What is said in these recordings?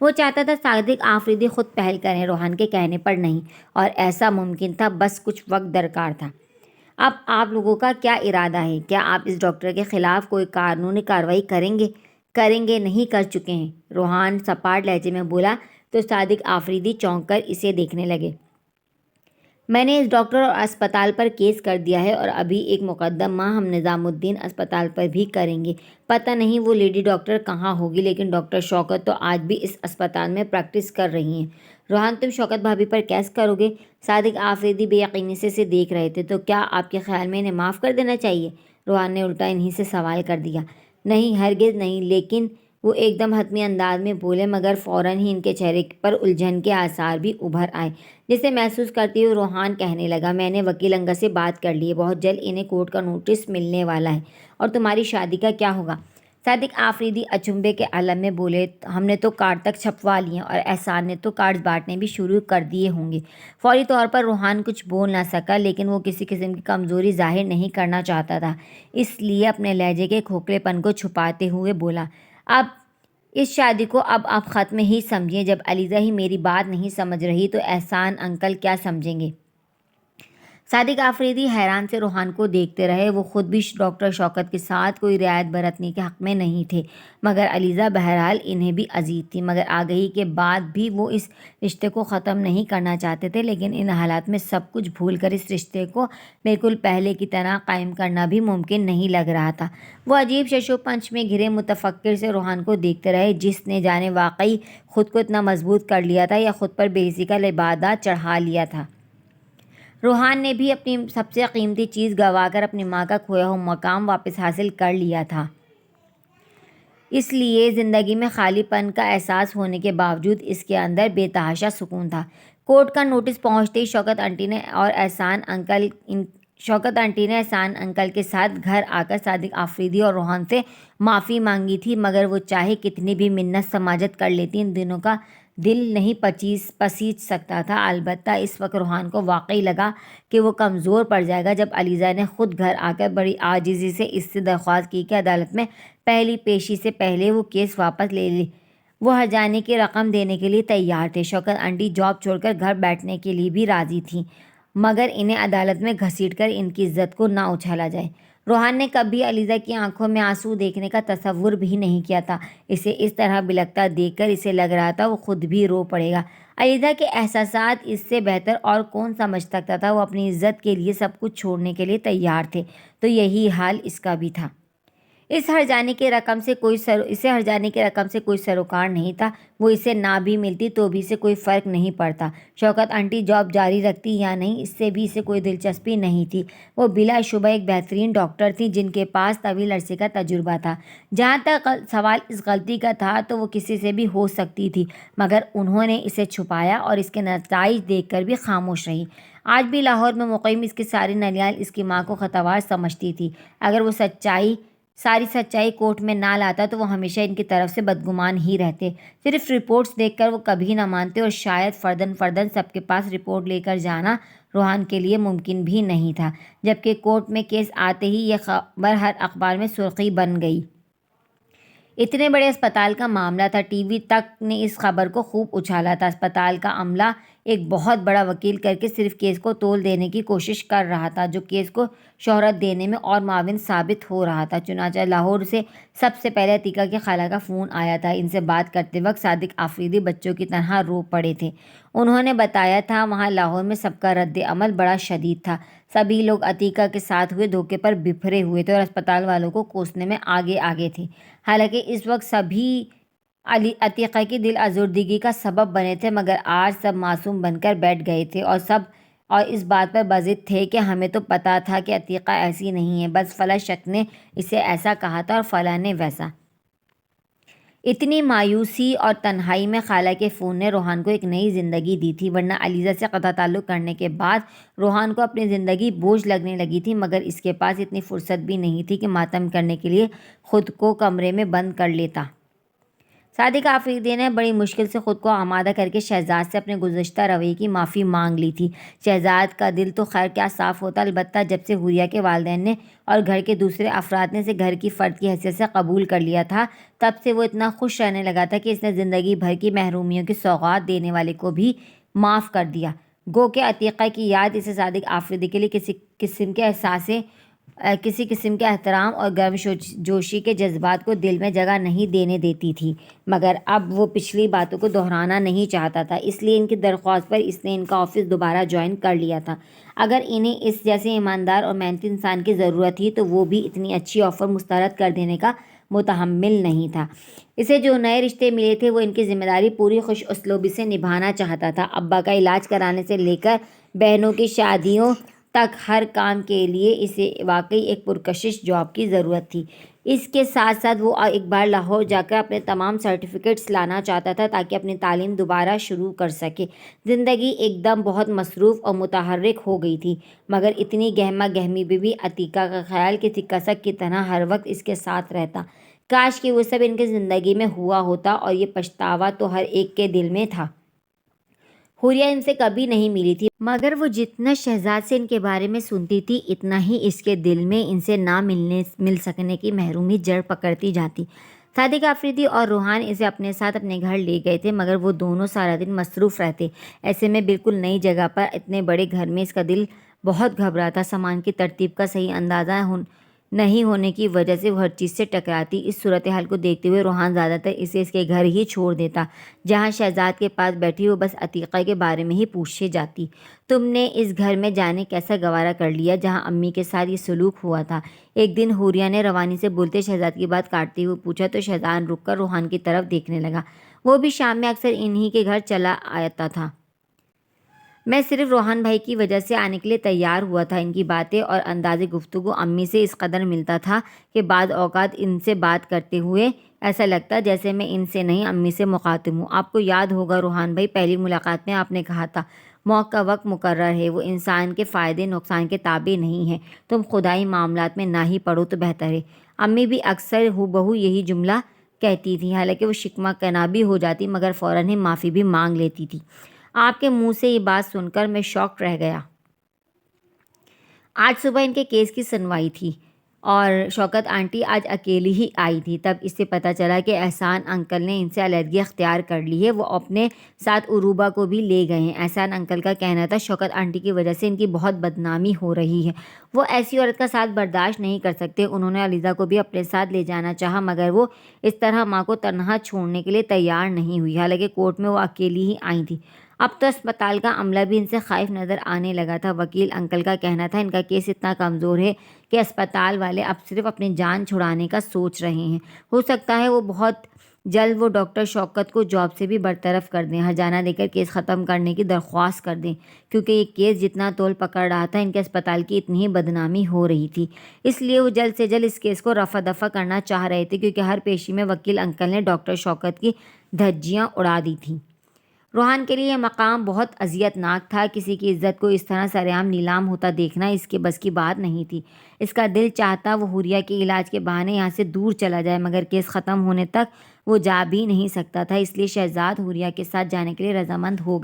وہ چاہتا تھا صادق آفریدی خود پہل کریں، روحان کے کہنے پر نہیں، اور ایسا ممکن تھا، بس کچھ وقت درکار تھا۔ اب آپ لوگوں کا کیا ارادہ ہے؟ کیا آپ اس ڈاکٹر کے خلاف کوئی قانونی کارروائی کریں گے نہیں کر چکے ہیں؟ روحان سپاٹ لہجے میں بولا تو صادق آفریدی چونک کر اسے دیکھنے لگے۔ میں نے اس ڈاکٹر اور اسپتال پر کیس کر دیا ہے، اور ابھی ایک مقدمہ ہم نظام الدین اسپتال پر بھی کریں گے۔ پتہ نہیں وہ لیڈی ڈاکٹر کہاں ہوگی، لیکن ڈاکٹر شوکت تو آج بھی اس اسپتال میں پریکٹس کر رہی ہیں۔ روحان، تم شوکت بھابھی پر کیس کرو گے؟ صادق آفریدی بے یقینی سے اسے دیکھ رہے تھے۔ تو کیا آپ کے خیال میں انہیں معاف کر دینا چاہیے؟ روحان نے الٹا انہیں سے سوال کر دیا۔ نہیں، ہرگز نہیں، لیکن وہ ایک دم حتمی انداز میں بولے، مگر فوراً ہی ان کے چہرے پر الجھن کے آثار بھی ابھر آئے، جسے محسوس کرتے ہوئے روحان کہنے لگا، میں نے وکیل انگد سے بات کر لی ہے، بہت جلد انہیں کورٹ کا نوٹس ملنے والا ہے۔ اور تمہاری شادی کا کیا ہوگا؟ صادق آفریدی اچنبھے کے عالم میں بولے، ہم نے تو کارڈ تک چھپوا لیے ہیں، اور احسان نے تو کارڈز بانٹنے بھی شروع کر دیے ہوں گے۔ فوری طور پر روحان کچھ بول نہ سکا، لیکن وہ کسی قسم کی کمزوری ظاہر نہیں کرنا چاہتا تھا، اس لیے اپنے لہجے کے کھوکھلے پن کو چھپاتے ہوئے بولا، اب اس شادی کو اب آپ ختم ہی سمجھیں۔ جب علیزہ ہی میری بات نہیں سمجھ رہی تو احسان انکل کیا سمجھیں گے؟ صادق آفریدی حیران سے روحان کو دیکھتے رہے۔ وہ خود بھی ڈاکٹر شوکت کے ساتھ کوئی رعایت برتنے کے حق میں نہیں تھے، مگر علیزہ بہرحال انہیں بھی عزیز تھی۔ مگر آگہی کے بعد بھی وہ اس رشتے کو ختم نہیں کرنا چاہتے تھے، لیکن ان حالات میں سب کچھ بھول کر اس رشتے کو بالکل پہلے کی طرح قائم کرنا بھی ممکن نہیں لگ رہا تھا۔ وہ عجیب شش و پنج میں گھرے متفکر سے روحان کو دیکھتے رہے، جس نے جانے واقعی خود کو اتنا مضبوط کر لیا تھا یا خود پر بے حسی کا لبادہ چڑھا لیا تھا۔ روحان نے بھی اپنی سب سے قیمتی چیز گنوا کر اپنی ماں کا کھویا ہوا مقام واپس حاصل کر لیا تھا، اس لیے زندگی میں خالی پن کا احساس ہونے کے باوجود اس کے اندر بے تحاشا سکون تھا۔ کورٹ کا نوٹس پہنچتے ہی شوکت آنٹی نے احسان انکل کے ساتھ گھر آ کر صادق آفریدی اور روحان سے معافی مانگی تھی، مگر وہ چاہے کتنی بھی منت سماجت کر لیتی، ان دونوں کا دل نہیں پسیج سکتا تھا۔ البتہ اس وقت روحان کو واقعی لگا کہ وہ کمزور پڑ جائے گا جب علیزہ نے خود گھر آ کر بڑی عاجزی سے اس سے درخواست کی کہ عدالت میں پہلی پیشی سے پہلے وہ کیس واپس لے لے۔ وہ ہرجانے کی رقم دینے کے لیے تیار تھے۔ شوکت آنٹی جاب چھوڑ کر گھر بیٹھنے کے لیے بھی راضی تھیں، مگر انہیں عدالت میں گھسیٹ کر ان کی عزت کو نہ اچھالا جائے۔ روحان نے کبھی علیزہ کی آنکھوں میں آنسو دیکھنے کا تصور بھی نہیں کیا تھا۔ اسے اس طرح بلکتا دیکھ کر اسے لگ رہا تھا وہ خود بھی رو پڑے گا۔ علیزہ کے احساسات اس سے بہتر اور کون سمجھ سکتا تھا؟ وہ اپنی عزت کے لیے سب کچھ چھوڑنے کے لیے تیار تھے، تو یہی حال اس کا بھی تھا۔ اسے ہر جانے کی رقم سے کوئی سروکار نہیں تھا، وہ اسے نہ بھی ملتی تو بھی اسے کوئی فرق نہیں پڑتا۔ شوکت آنٹی جاب جاری رکھتی یا نہیں، اس سے بھی اسے کوئی دلچسپی نہیں تھی۔ وہ بلا شبہ ایک بہترین ڈاکٹر تھیں جن کے پاس طویل عرصے کا تجربہ تھا۔ جہاں تک سوال اس غلطی کا تھا تو وہ کسی سے بھی ہو سکتی تھی، مگر انہوں نے اسے چھپایا اور اس کے نتائج دیکھ کر بھی خاموش رہی۔ آج بھی لاہور میں مقیم اس کی ساری ننیال اس کی ماں کو خطاوار سمجھتی تھی۔ اگر وہ ساری سچائی کورٹ میں نہ لاتا تو وہ ہمیشہ ان کی طرف سے بدگمان ہی رہتے۔ صرف رپورٹس دیکھ کر وہ کبھی نہ مانتے، اور شاید فرداً سب کے پاس رپورٹ لے کر جانا روحان کے لیے ممکن بھی نہیں تھا، جبکہ کورٹ میں کیس آتے ہی یہ خبر ہر اخبار میں سرخی بن گئی۔ اتنے بڑے اسپتال کا معاملہ تھا، ٹی وی تک نے اس خبر کو خوب اچھالا تھا۔ اسپتال کا عملہ ایک بہت بڑا وکیل کر کے صرف کیس کو تول دینے کی کوشش کر رہا تھا، جو کیس کو شہرت دینے میں اور معاون ثابت ہو رہا تھا۔ چنانچہ لاہور سے سب سے پہلے عتیقہ کی خالہ کا فون آیا تھا۔ ان سے بات کرتے وقت صادق آفریدی بچوں کی طرح رو پڑے تھے۔ انہوں نے بتایا تھا وہاں لاہور میں سب کا رد عمل بڑا شدید تھا، سبھی لوگ عتیقہ کے ساتھ ہوئے دھوکے پر بپھرے ہوئے تھے اور اسپتال والوں کو کوسنے میں آگے تھے۔ حالانکہ اس وقت سبھی عتیقہ کی دل آزردگی کا سبب بنے تھے، مگر آج سب معصوم بن کر بیٹھ گئے تھے اور اس بات پر بضد تھے کہ ہمیں تو پتہ تھا کہ عتیقہ ایسی نہیں ہے، بس فلاں شخص نے اسے ایسا کہا تھا اور فلاں نے ویسا۔ اتنی مایوسی اور تنہائی میں خالہ کے فون نے روحان کو ایک نئی زندگی دی تھی، ورنہ علیزہ سے قطع تعلق کرنے کے بعد روحان کو اپنی زندگی بوجھ لگنے لگی تھی، مگر اس کے پاس اتنی فرصت بھی نہیں تھی کہ ماتم کرنے کے لیے خود کو کمرے میں بند کر لیتا۔ صادق آفریدی نے بڑی مشکل سے خود کو آمادہ کر کے شہزاد سے اپنے گزشتہ رویے کی معافی مانگ لی تھی۔ شہزاد کا دل تو خیر کیا صاف ہوتا، البتہ جب سے حوریہ کے والدین نے اور گھر کے دوسرے افراد نے اسے گھر کی فرد کی حیثیت سے قبول کر لیا تھا، تب سے وہ اتنا خوش رہنے لگا تھا کہ اس نے زندگی بھر کی محرومیوں کی سوغات دینے والے کو بھی معاف کر دیا۔ گو کہ عتیقہ کی یاد اسے صادق آفریدی کے لیے کسی قسم کے احترام اور گرم جوشی کے جذبات کو دل میں جگہ نہیں دینے دیتی تھی، مگر اب وہ پچھلی باتوں کو دہرانا نہیں چاہتا تھا، اس لیے ان کی درخواست پر اس نے ان کا آفس دوبارہ جوائن کر لیا تھا۔ اگر انہیں اس جیسے ایماندار اور محنتی انسان کی ضرورت تھی تو وہ بھی اتنی اچھی آفر مسترد کر دینے کا متحمل نہیں تھا۔ اسے جو نئے رشتے ملے تھے وہ ان کی ذمہ داری پوری خوش اسلوبی سے نبھانا چاہتا تھا۔ ابا کا علاج کرانے سے لے کر بہنوں کی شادیوں تک ہر کام کے لیے اسے واقعی ایک پرکشش جاب کی ضرورت تھی۔ اس کے ساتھ ساتھ وہ ایک بار لاہور جا کر اپنے تمام سرٹیفکیٹس لانا چاہتا تھا تاکہ اپنی تعلیم دوبارہ شروع کر سکے۔ زندگی ایک دم بہت مصروف اور متحرک ہو گئی تھی، مگر اتنی گہما گہمی میں بھی عتیقہ کا خیال کسی کسک کی طرح ہر وقت اس کے ساتھ رہتا۔ کاش کہ وہ سب ان کی زندگی میں ہوا ہوتا، اور یہ پچھتاوا تو ہر ایک کے دل میں تھا۔ حوریہ ان سے کبھی نہیں ملی تھی، مگر وہ جتنا شہزاد سے ان کے بارے میں سنتی تھی اتنا ہی اس کے دل میں ان سے نہ مل سکنے کی محرومی جڑ پکڑتی جاتی۔ صادق آفریدی اور روحان اسے اپنے ساتھ اپنے گھر لے گئے تھے، مگر وہ دونوں سارا دن مصروف رہتے۔ ایسے میں بالکل نئی جگہ پر اتنے بڑے گھر میں اس کا دل بہت گھبراتا۔ سامان کی ترتیب کا صحیح اندازہ نہیں ہونے کی وجہ سے وہ ہر چیز سے ٹکراتی۔ اس صورتحال کو دیکھتے ہوئے روحان زیادہ تر اسے اس کے گھر ہی چھوڑ دیتا، جہاں شہزاد کے پاس بیٹھی وہ بس عتیقہ کے بارے میں ہی پوچھے جاتی۔ تم نے اس گھر میں جانے کیسا گوارا کر لیا جہاں امی کے ساتھ یہ سلوک ہوا تھا؟ ایک دن حوریہ نے روانی سے بولتے شہزاد کی بات کاٹتے ہوئے پوچھا تو شہزاد رک کر روحان کی طرف دیکھنے لگا۔ وہ بھی شام میں اکثر انہی کے گھر چلا آتا تھا۔ میں صرف روحان بھائی کی وجہ سے آنے کے لیے تیار ہوا تھا۔ ان کی باتیں اور انداز گفتگو امی سے اس قدر ملتا تھا کہ بعض اوقات ان سے بات کرتے ہوئے ایسا لگتا جیسے میں ان سے نہیں امی سے مخاطب ہوں۔ آپ کو یاد ہوگا روحان بھائی، پہلی ملاقات میں آپ نے کہا تھا موت کا وقت مقرر ہے، وہ انسان کے فائدے نقصان کے تابع نہیں ہے، تم خدائی معاملات میں نہ ہی پڑو تو بہتر ہے۔ امی بھی اکثر ہو بہو یہی جملہ کہتی تھی، حالانکہ وہ شکمہ کنا بھی ہو جاتی مگر فوراً ہی معافی بھی مانگ لیتی تھی۔ آپ کے منہ سے یہ بات سن کر میں شاکڈ رہ گیا۔ آج صبح ان کے کیس کی سنوائی تھی اور شوکت آنٹی آج اکیلی ہی آئی تھی۔ تب اسے پتہ چلا کہ احسان انکل نے ان سے علیحدگی اختیار کر لی ہے، وہ اپنے ساتھ عروبہ کو بھی لے گئے ہیں۔ احسان انکل کا کہنا تھا شوکت آنٹی کی وجہ سے ان کی بہت بدنامی ہو رہی ہے، وہ ایسی عورت کا ساتھ برداشت نہیں کر سکتے۔ انہوں نے علیزہ کو بھی اپنے ساتھ لے جانا چاہا مگر وہ اس طرح ماں کو تنہا چھوڑنے کے لیے تیار نہیں ہوئی، حالانکہ کورٹ میں وہ اکیلی ہی آئی تھی۔ اب تو اسپتال کا عملہ بھی ان سے خائف نظر آنے لگا تھا۔ وکیل انکل کا کہنا تھا ان کا کیس اتنا کمزور ہے کہ اسپتال والے اب صرف اپنی جان چھڑانے کا سوچ رہے ہیں، ہو سکتا ہے وہ بہت جلد وہ ڈاکٹر شوکت کو جاب سے بھی برطرف کر دیں، ہرجانہ دے کر کیس ختم کرنے کی درخواست کر دیں، کیونکہ یہ کیس جتنا تول پکڑ رہا تھا ان کے اسپتال کی اتنی ہی بدنامی ہو رہی تھی۔ اس لیے وہ جلد سے جلد اس کیس کو رفع دفع کرنا چاہ رہے تھے، کیونکہ ہر پیشی میں وکیل انکل نے ڈاکٹر شوکت کی دھجیاں اڑا دی تھیں۔ روحان کے لیے یہ مقام بہت اذیت ناک تھا، کسی کی عزت کو اس طرح سرعام نیلام ہوتا دیکھنا اس کے بس کی بات نہیں تھی۔ اس کا دل چاہتا وہ حوریہ کے علاج کے بہانے یہاں سے دور چلا جائے، مگر کیس ختم ہونے تک وہ جا بھی نہیں سکتا تھا، اس لیے شہزاد حوریہ کے ساتھ جانے کے لیے رضامند ہو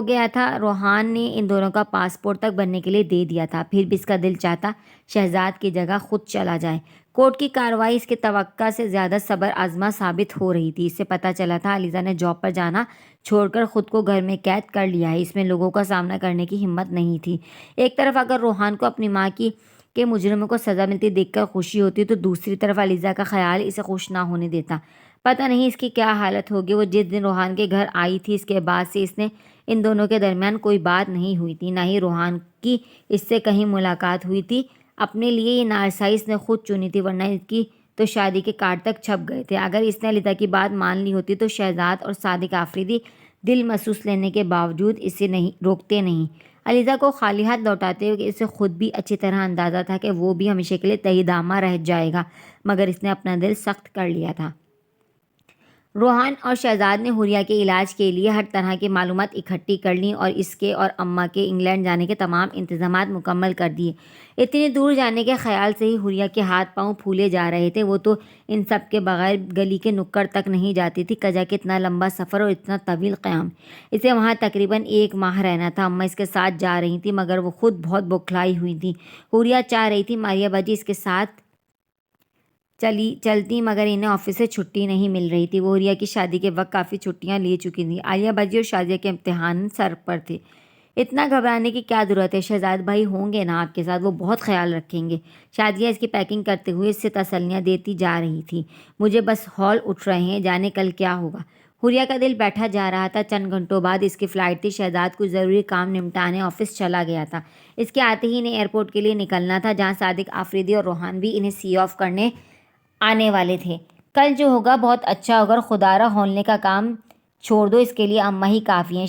گیا تھا۔ روحان نے ان دونوں کا پاسپورٹ تک بننے کے لیے دے دیا تھا، پھر بھی اس کا دل چاہتا شہزاد کی جگہ خود چلا جائے۔ کورٹ کی کارروائی اس کے توقع سے زیادہ صبر آزما ثابت ہو رہی تھی۔ اس سے پتہ چلا تھا علیزہ نے جاب پر جانا چھوڑ کر خود کو گھر میں قید کر لیا ہے، اس میں لوگوں کا سامنا کرنے کی ہمت نہیں تھی۔ ایک طرف اگر روحان کو اپنی ماں کے مجرموں کو سزا ملتی دیکھ کر خوشی ہوتی تو دوسری طرف علیزہ کا خیال اسے خوش نہ ہونے دیتا۔ پتہ نہیں اس کی کیا حالت ہوگی۔ وہ جس دن روحان کے گھر آئی تھی اس کے بعد سے ان دونوں کے درمیان کوئی بات نہیں ہوئی تھی، نہ ہی روحان کی اس سے کہیں ملاقات ہوئی تھی۔ اپنے لیے یہ نارسائی اس نے خود چنی تھی، ورنہ اس کی تو شادی کے کارڈ تک چھپ گئے تھے۔ اگر اس نے علیزہ کی بات مان لی ہوتی تو شہزاد اور صادق آفریدی دل محسوس لینے کے باوجود اسے روکتے نہیں۔ علیزہ کو خالی ہاتھ لوٹاتے ہوئے اسے خود بھی اچھی طرح اندازہ تھا کہ وہ بھی ہمیشہ کے لیے تہی دامہ رہ جائے گا، مگر اس نے اپنا دل سخت کر لیا تھا۔ روحان اور شہزاد نے حوریہ کے علاج کے لیے ہر طرح کی معلومات اکٹھی کر لیں اور اس کے اور اماں کے انگلینڈ جانے کے تمام انتظامات مکمل کر دیے۔ اتنی دور جانے کے خیال سے ہی حوریہ کے ہاتھ پاؤں پھولے جا رہے تھے۔ وہ تو ان سب کے بغیر گلی کے نکڑ تک نہیں جاتی تھی۔ کجا کہ اتنا لمبا سفر اور اتنا طویل قیام، اسے وہاں تقریباً 1 ماہ رہنا تھا۔ اماں اس کے ساتھ جا رہی تھیں مگر وہ خود بہت بوکھلائی ہوئی تھیں۔ حوریہ چاہ رہی تھی ماریہ باجی اس کے ساتھ چلتی مگر انہیں آفس سے چھٹی نہیں مل رہی تھی۔ وہ حوریہ کی شادی کے وقت کافی چھٹیاں لے چکی تھیں۔ عالیہ باجی اور شازیہ کے امتحان سر پر تھے۔ اتنا گھبرانے کی کیا ضرورت ہے، شہزاد بھائی ہوں گے نا آپ کے ساتھ، وہ بہت خیال رکھیں گے۔ شازیہ اس کی پیکنگ کرتے ہوئے اس سے تسلیاں دیتی جا رہی تھی۔ مجھے بس ہال اٹھ رہے ہیں، جانے کل کیا ہوگا۔ حوریہ کا دل بیٹھا جا رہا تھا۔ چند گھنٹوں بعد اس کی فلائٹ تھی۔ شہزاد کچھ ضروری کام نمٹانے آفس چلا گیا تھا۔ اس کے آتے ہی انہیں ایئرپورٹ کے لیے نکلنا تھا جہاں صادق آفریدی اور روحان بھی انہیں سی آف کرنے آنے والے تھے۔ کل جو ہوگا بہت اچھا ہوگا اور خدا را ہولنے کا کام چھوڑ دو، اس کے لیے اماں ہی کافی ہیں۔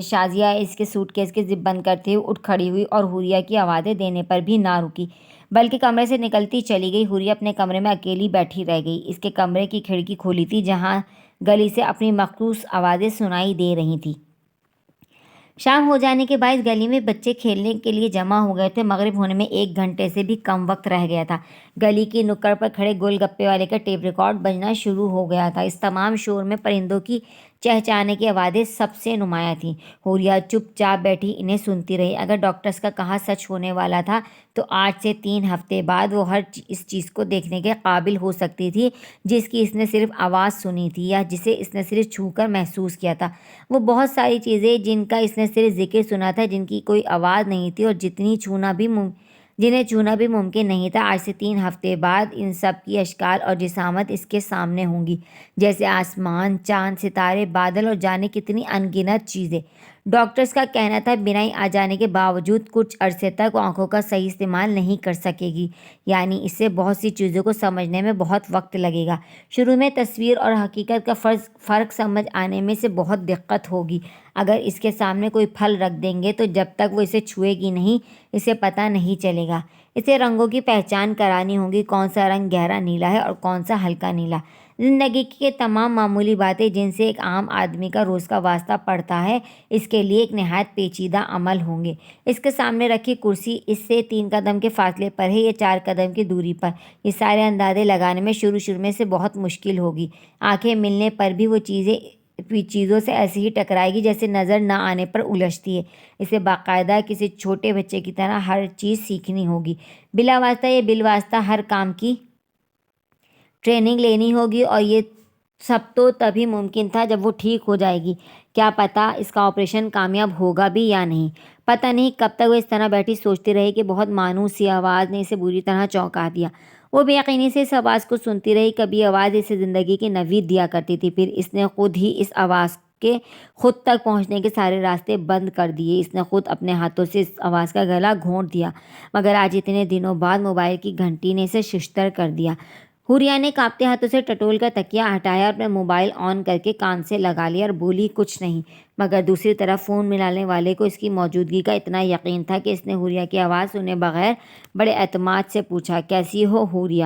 شازیہ اس کے سوٹ کیس کی زپ بند کرتے ہوئے اٹھ کھڑی ہوئی اور حوریہ کی آوازیں دینے پر بھی نہ رکی بلکہ کمرے سے نکلتی چلی گئی۔ حوریہ اپنے کمرے میں اکیلی بیٹھی رہ گئی۔ اس کے کمرے کی کھڑکی کھلی تھی جہاں گلی سے اپنی مخصوص آوازیں سنائی دے رہی تھیں۔ شام ہو جانے کے باعث گلی میں بچے کھیلنے کے لیے جمع ہو گئے تھے۔ مغرب ہونے میں 1 گھنٹے سے بھی کم وقت رہ گیا تھا۔ گلی کی نکڑ پر کھڑے گول گپے والے کا ٹیپ ریکارڈ بجنا شروع ہو گیا تھا۔ اس تمام شور میں پرندوں کی چہچہانے کی آوازیں سب سے نمایاں تھیں۔ حوریہ چپ چاپ بیٹھی انہیں سنتی رہی۔ اگر ڈاکٹرز کا کہا سچ ہونے والا تھا تو آج سے 3 ہفتے بعد وہ اس چیز کو دیکھنے کے قابل ہو سکتی تھی جس کی اس نے صرف آواز سنی تھی یا جسے اس نے صرف چھو کر محسوس کیا تھا۔ وہ بہت ساری چیزیں جن کا اس نے صرف ذکر سنا تھا، جن کی کوئی آواز نہیں تھی اور جنہیں چھونا بھی ممکن نہیں تھا، آج سے 3 ہفتے بعد ان سب کی اشکال اور جسامت اس کے سامنے ہوں گی، جیسے آسمان، چاند، ستارے، بادل اور جانے کتنی ان گنت چیزیں۔ ڈاکٹرز کا کہنا تھا بینائی آ جانے کے باوجود کچھ عرصے تک وہ آنکھوں کا صحیح استعمال نہیں کر سکے گی، یعنی اس سے بہت سی چیزوں کو سمجھنے میں بہت وقت لگے گا۔ شروع میں تصویر اور حقیقت کا فرق سمجھ آنے میں سے بہت دقت ہوگی۔ اگر اس کے سامنے کوئی پھل رکھ دیں گے تو جب تک وہ اسے چھوئے گی نہیں، اسے پتہ نہیں چلے گا۔ اسے رنگوں کی پہچان کرانی ہوگی، کون سا رنگ گہرا نیلا ہے اور کون سا ہلکا نیلا۔ زندگی کی تمام معمولی باتیں جن سے ایک عام آدمی کا روز کا واسطہ پڑتا ہے، اس کے لیے ایک نہایت پیچیدہ عمل ہوں گے۔ اس کے سامنے رکھی کرسی اس سے 3 قدم کے فاصلے پر ہے یا 4 قدم کی دوری پر، یہ سارے اندازے لگانے میں شروع میں سے بہت مشکل ہوگی۔ آنکھیں ملنے پر بھی وہ چیزوں سے ایسے ہی ٹکرائے گی جیسے نظر نہ آنے پر الجھتی ہے۔ اسے باقاعدہ کسی چھوٹے بچے کی طرح ہر چیز سیکھنی ہوگی، بلا واسطہ یا بالواسطہ ہر کام کی ٹریننگ لینی ہوگی، اور یہ سب تو تبھی ممکن تھا جب وہ ٹھیک ہو جائے گی۔ کیا پتہ اس کا آپریشن کامیاب ہوگا بھی یا نہیں، پتہ نہیں۔ کب تک وہ اس طرح بیٹھی سوچتی رہی کہ بہت مانوس سی آواز نے اسے بری طرح چونکا دیا۔ وہ بے یقینی سے اس آواز کو سنتی رہی۔ کبھی آواز اسے زندگی کی نوید دیا کرتی تھی، پھر اس نے خود ہی اس آواز کے خود تک پہنچنے کے سارے راستے بند کر دیے۔ اس نے خود اپنے ہاتھوں سے اس آواز کا گلا گھونٹ دیا، مگر آج اتنے دنوں بعد موبائل کی گھنٹی نے اسے ششدر کر دیا۔ حوریہ نے کانپتے ہاتھوں سے ٹٹول کا تکیہ ہٹایا اور اپنا موبائل آن کر کے کان سے لگا لیا اور بولی کچھ نہیں، مگر دوسری طرف فون ملانے والے کو اس کی موجودگی کا اتنا یقین تھا کہ اس نے حوریہ کی آواز سنے بغیر بڑے اعتماد سے پوچھا، کیسی ہو حوریہ؟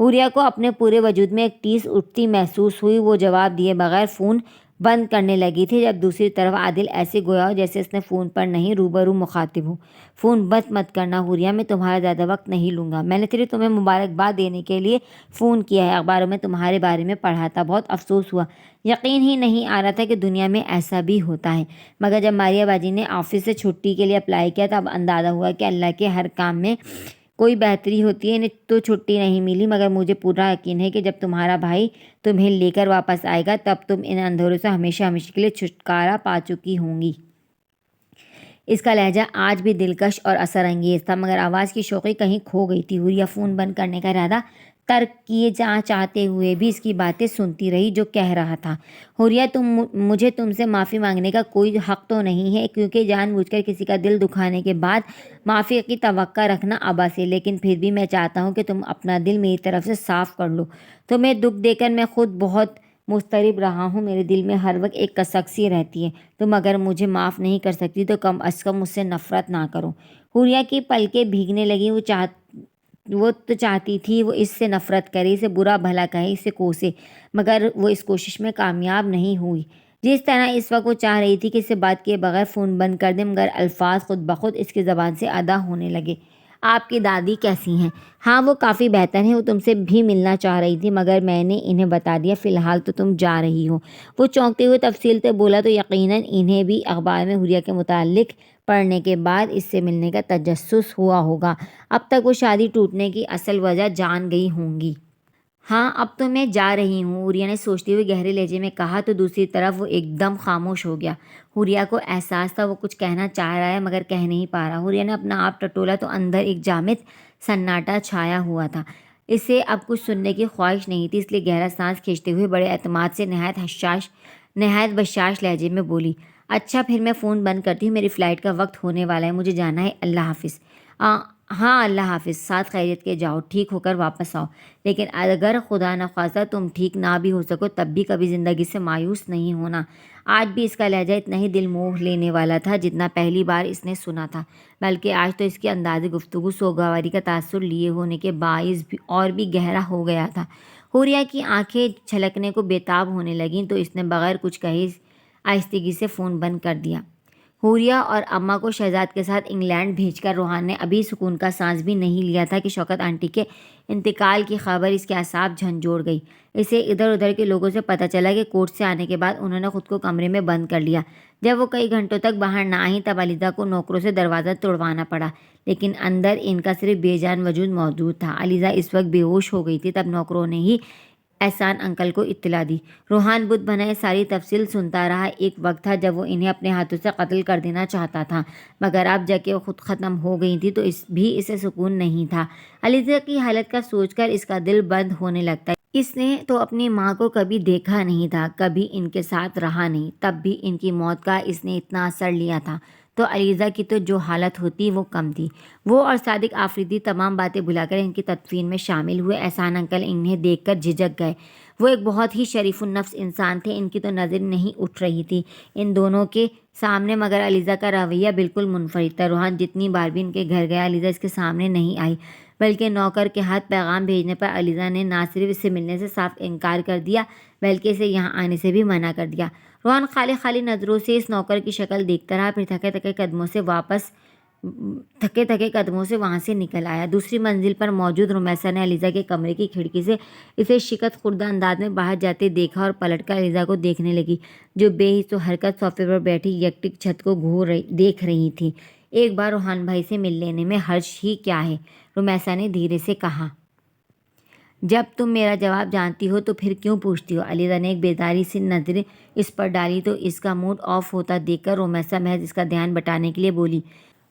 حوریہ کو اپنے پورے وجود میں ایک ٹیس اٹھتی محسوس ہوئی۔ وہ جواب دیے بغیر فون بند کرنے لگی تھی جب دوسری طرف عادل ایسے گویا ہو جیسے اس نے فون پر نہیں روبرو مخاطب ہو۔ فون بند مت کرنا حوریہ، میں تمہارا زیادہ وقت نہیں لوں گا۔ میں نے صرف تمہیں مبارکباد دینے کے لیے فون کیا ہے۔ اخباروں میں تمہارے بارے میں پڑھا تھا، بہت افسوس ہوا، یقین ہی نہیں آ رہا تھا کہ دنیا میں ایسا بھی ہوتا ہے۔ مگر جب ماریہ باجی نے آفس سے چھٹی کے لیے اپلائی کیا تب اندازہ ہوا کہ اللہ کے ہر کام میں کوئی بہتری ہوتی ہے۔ انہیں تو چھٹی نہیں ملی، مگر مجھے پورا یقین ہے کہ جب تمہارا بھائی تمہیں لے کر واپس آئے گا تب تم ان اندھیروں سے ہمیشہ ہمیشہ کے لیے چھٹکارا پا چکی ہوں گی۔ اس کا لہجہ آج بھی دلکش اور اثر انگیز تھا، مگر آواز کی شوخی کہیں کھو گئی تھی۔ حوریہ فون بند کرنے کا ارادہ ترک کیے چاہتے ہوئے بھی اس کی باتیں سنتی رہی جو کہہ رہا تھا۔ حوریہ، مجھے تم سے معافی مانگنے کا کوئی حق تو نہیں ہے، کیونکہ جان بوجھ کر کسی کا دل دکھانے کے بعد معافی کی توقع رکھنا عبث ہے، لیکن پھر بھی میں چاہتا ہوں کہ تم اپنا دل میری طرف سے صاف کر لو۔ تمہیں دکھ دے کر میں خود بہت مضطرب رہا ہوں، میرے دل میں ہر وقت ایک کسک سی رہتی ہے۔ تم اگر مجھے معاف نہیں کر سکتی تو کم از کم مجھ سے نفرت نہ کرو۔ حوریہ کی پلکیں بھیگنے لگیں۔ وہ وہ تو چاہتی تھی وہ اس سے نفرت کرے، اسے برا بھلا کہے، اسے کوسے، مگر وہ اس کوشش میں کامیاب نہیں ہوئی۔ جس طرح اس وقت وہ چاہ رہی تھی کہ اسے بات کیے بغیر فون بند کر دے، مگر الفاظ خود بخود اس کی زبان سے ادا ہونے لگے۔ آپ کی دادی کیسی ہیں؟ ہاں وہ کافی بہتر ہیں، وہ تم سے بھی ملنا چاہ رہی تھی، مگر میں نے انہیں بتا دیا فی الحال تو تم جا رہی ہو۔ وہ چونکتے ہوئے تفصیل سے بولا تو یقیناً انہیں بھی اخبار میں حوریہ کے متعلق پڑھنے کے بعد اس سے ملنے کا تجسس ہوا ہوگا۔ اب تک وہ شادی ٹوٹنے کی اصل وجہ جان گئی ہوں گی۔ ہاں اب تو میں جا رہی ہوں، حوریہ نے سوچتے ہوئے گہرے لہجے میں کہا تو دوسری طرف وہ ایک دم خاموش ہو گیا۔ حوریہ کو احساس تھا وہ کچھ کہنا چاہ رہا ہے مگر کہہ نہیں پا رہا۔ حوریہ نے اپنا آپ ٹٹولا تو اندر ایک جامد سناٹا چھایا ہوا تھا۔ اسے اب کچھ سننے کی خواہش نہیں تھی، اس لیے گہرا سانس کھینچتے ہوئے بڑے اعتماد سے نہایت بشاش لہجے میں بولی، اچھا پھر میں فون بند کرتی ہوں، میری فلائٹ کا وقت ہونے والا ہے، مجھے جانا ہے، اللہ حافظ۔ ہاں اللہ حافظ، ساتھ خیریت کے جاؤ، ٹھیک ہو کر واپس آؤ، لیکن اگر خدا نخواستہ تم ٹھیک نہ بھی ہو سکو تب بھی کبھی زندگی سے مایوس نہیں ہونا۔ آج بھی اس کا لہجہ اتنا ہی دل موہ لینے والا تھا جتنا پہلی بار اس نے سنا تھا، بلکہ آج تو اس کے انداز گفتگو سوگواری کا تاثر لیے ہونے کے باعث اور بھی گہرا ہو گیا تھا۔ حوریہ کی آنکھیں چھلکنے کو بےتاب ہونے لگیں تو اس نے بغیر کچھ کہے آہستگی سے فون بند کر دیا۔ حوریہ اور اماں کو شہزاد کے ساتھ انگلینڈ بھیج کر روحان نے ابھی سکون کا سانس بھی نہیں لیا تھا کہ شوکت آنٹی کے انتقال کی خبر اس کے اعصاب جھنجھوڑ گئی۔ اسے ادھر ادھر کے لوگوں سے پتہ چلا کہ کورٹ سے آنے کے بعد انہوں نے خود کو کمرے میں بند کر لیا۔ جب وہ کئی گھنٹوں تک باہر نہ آئیں تب علیزہ کو نوکروں سے دروازہ توڑوانا پڑا، لیکن اندر ان کا صرف بے جان وجود موجود تھا۔ علیزہ اس وقت بے ہوش ہو گئی تھی، تب نوکروں نے ہی احسان انکل کو اطلاع دی۔ روحان بت بنا یہ ساری تفصیل سنتا رہا۔ ایک وقت تھا جب وہ انہیں اپنے ہاتھوں سے قتل کر دینا چاہتا تھا، مگر اب جب کہ وہ خود ختم ہو گئی تھی تو اسے سکون نہیں تھا۔ علیزہ کی حالت کا سوچ کر اس کا دل بند ہونے لگتا۔ اس نے تو اپنی ماں کو کبھی دیکھا نہیں تھا، کبھی ان کے ساتھ رہا نہیں، تب بھی ان کی موت کا اس نے اتنا اثر لیا تھا تو علیزہ کی تو جو حالت ہوتی وہ کم تھی۔ وہ اور صادق آفریدی تمام باتیں بھلا کر ان کی تدفین میں شامل ہوئے۔ احسان انکل انہیں دیکھ کر جھجک گئے۔ وہ ایک بہت ہی شریف النفس انسان تھے، ان کی تو نظر نہیں اٹھ رہی تھی ان دونوں کے سامنے، مگر علیزہ کا رویہ بالکل منفرد تھا۔ روحان جتنی بار بھی ان کے گھر گیا علیزہ اس کے سامنے نہیں آئی، بلکہ نوکر کے ہاتھ پیغام بھیجنے پر علیزہ نے نہ صرف اس سے ملنے سے صاف انکار کر دیا بلکہ اسے یہاں آنے سے بھی منع کر دیا۔ روحان خالی نظروں سے اس نوکر کی شکل دیکھتا رہا، پھر تھکے تھکے قدموں سے وہاں سے نکل آیا۔ دوسری منزل پر موجود رومیسا نے علیزہ کے کمرے کی کھڑکی سے اسے شکست خوردہ انداز میں باہر جاتے دیکھا اور پلٹ کر علیزہ کو دیکھنے لگی، جو بے حس و حرکت صوفے پر بیٹھی یکٹک چھت کو دیکھ رہی تھی۔ ایک بار روحان بھائی سے مل لینے میں حرج ہی کیا ہے، رومیسا نے دھیرے سے کہا۔ جب تم میرا جواب جانتی ہو تو پھر کیوں پوچھتی ہو؟ علیزہ نے ایک بیداری سی نظر اس پر ڈالی تو اس کا موڈ آف ہوتا دیکھ کر رومیسا محض اس کا دھیان بٹانے کے لیے بولی،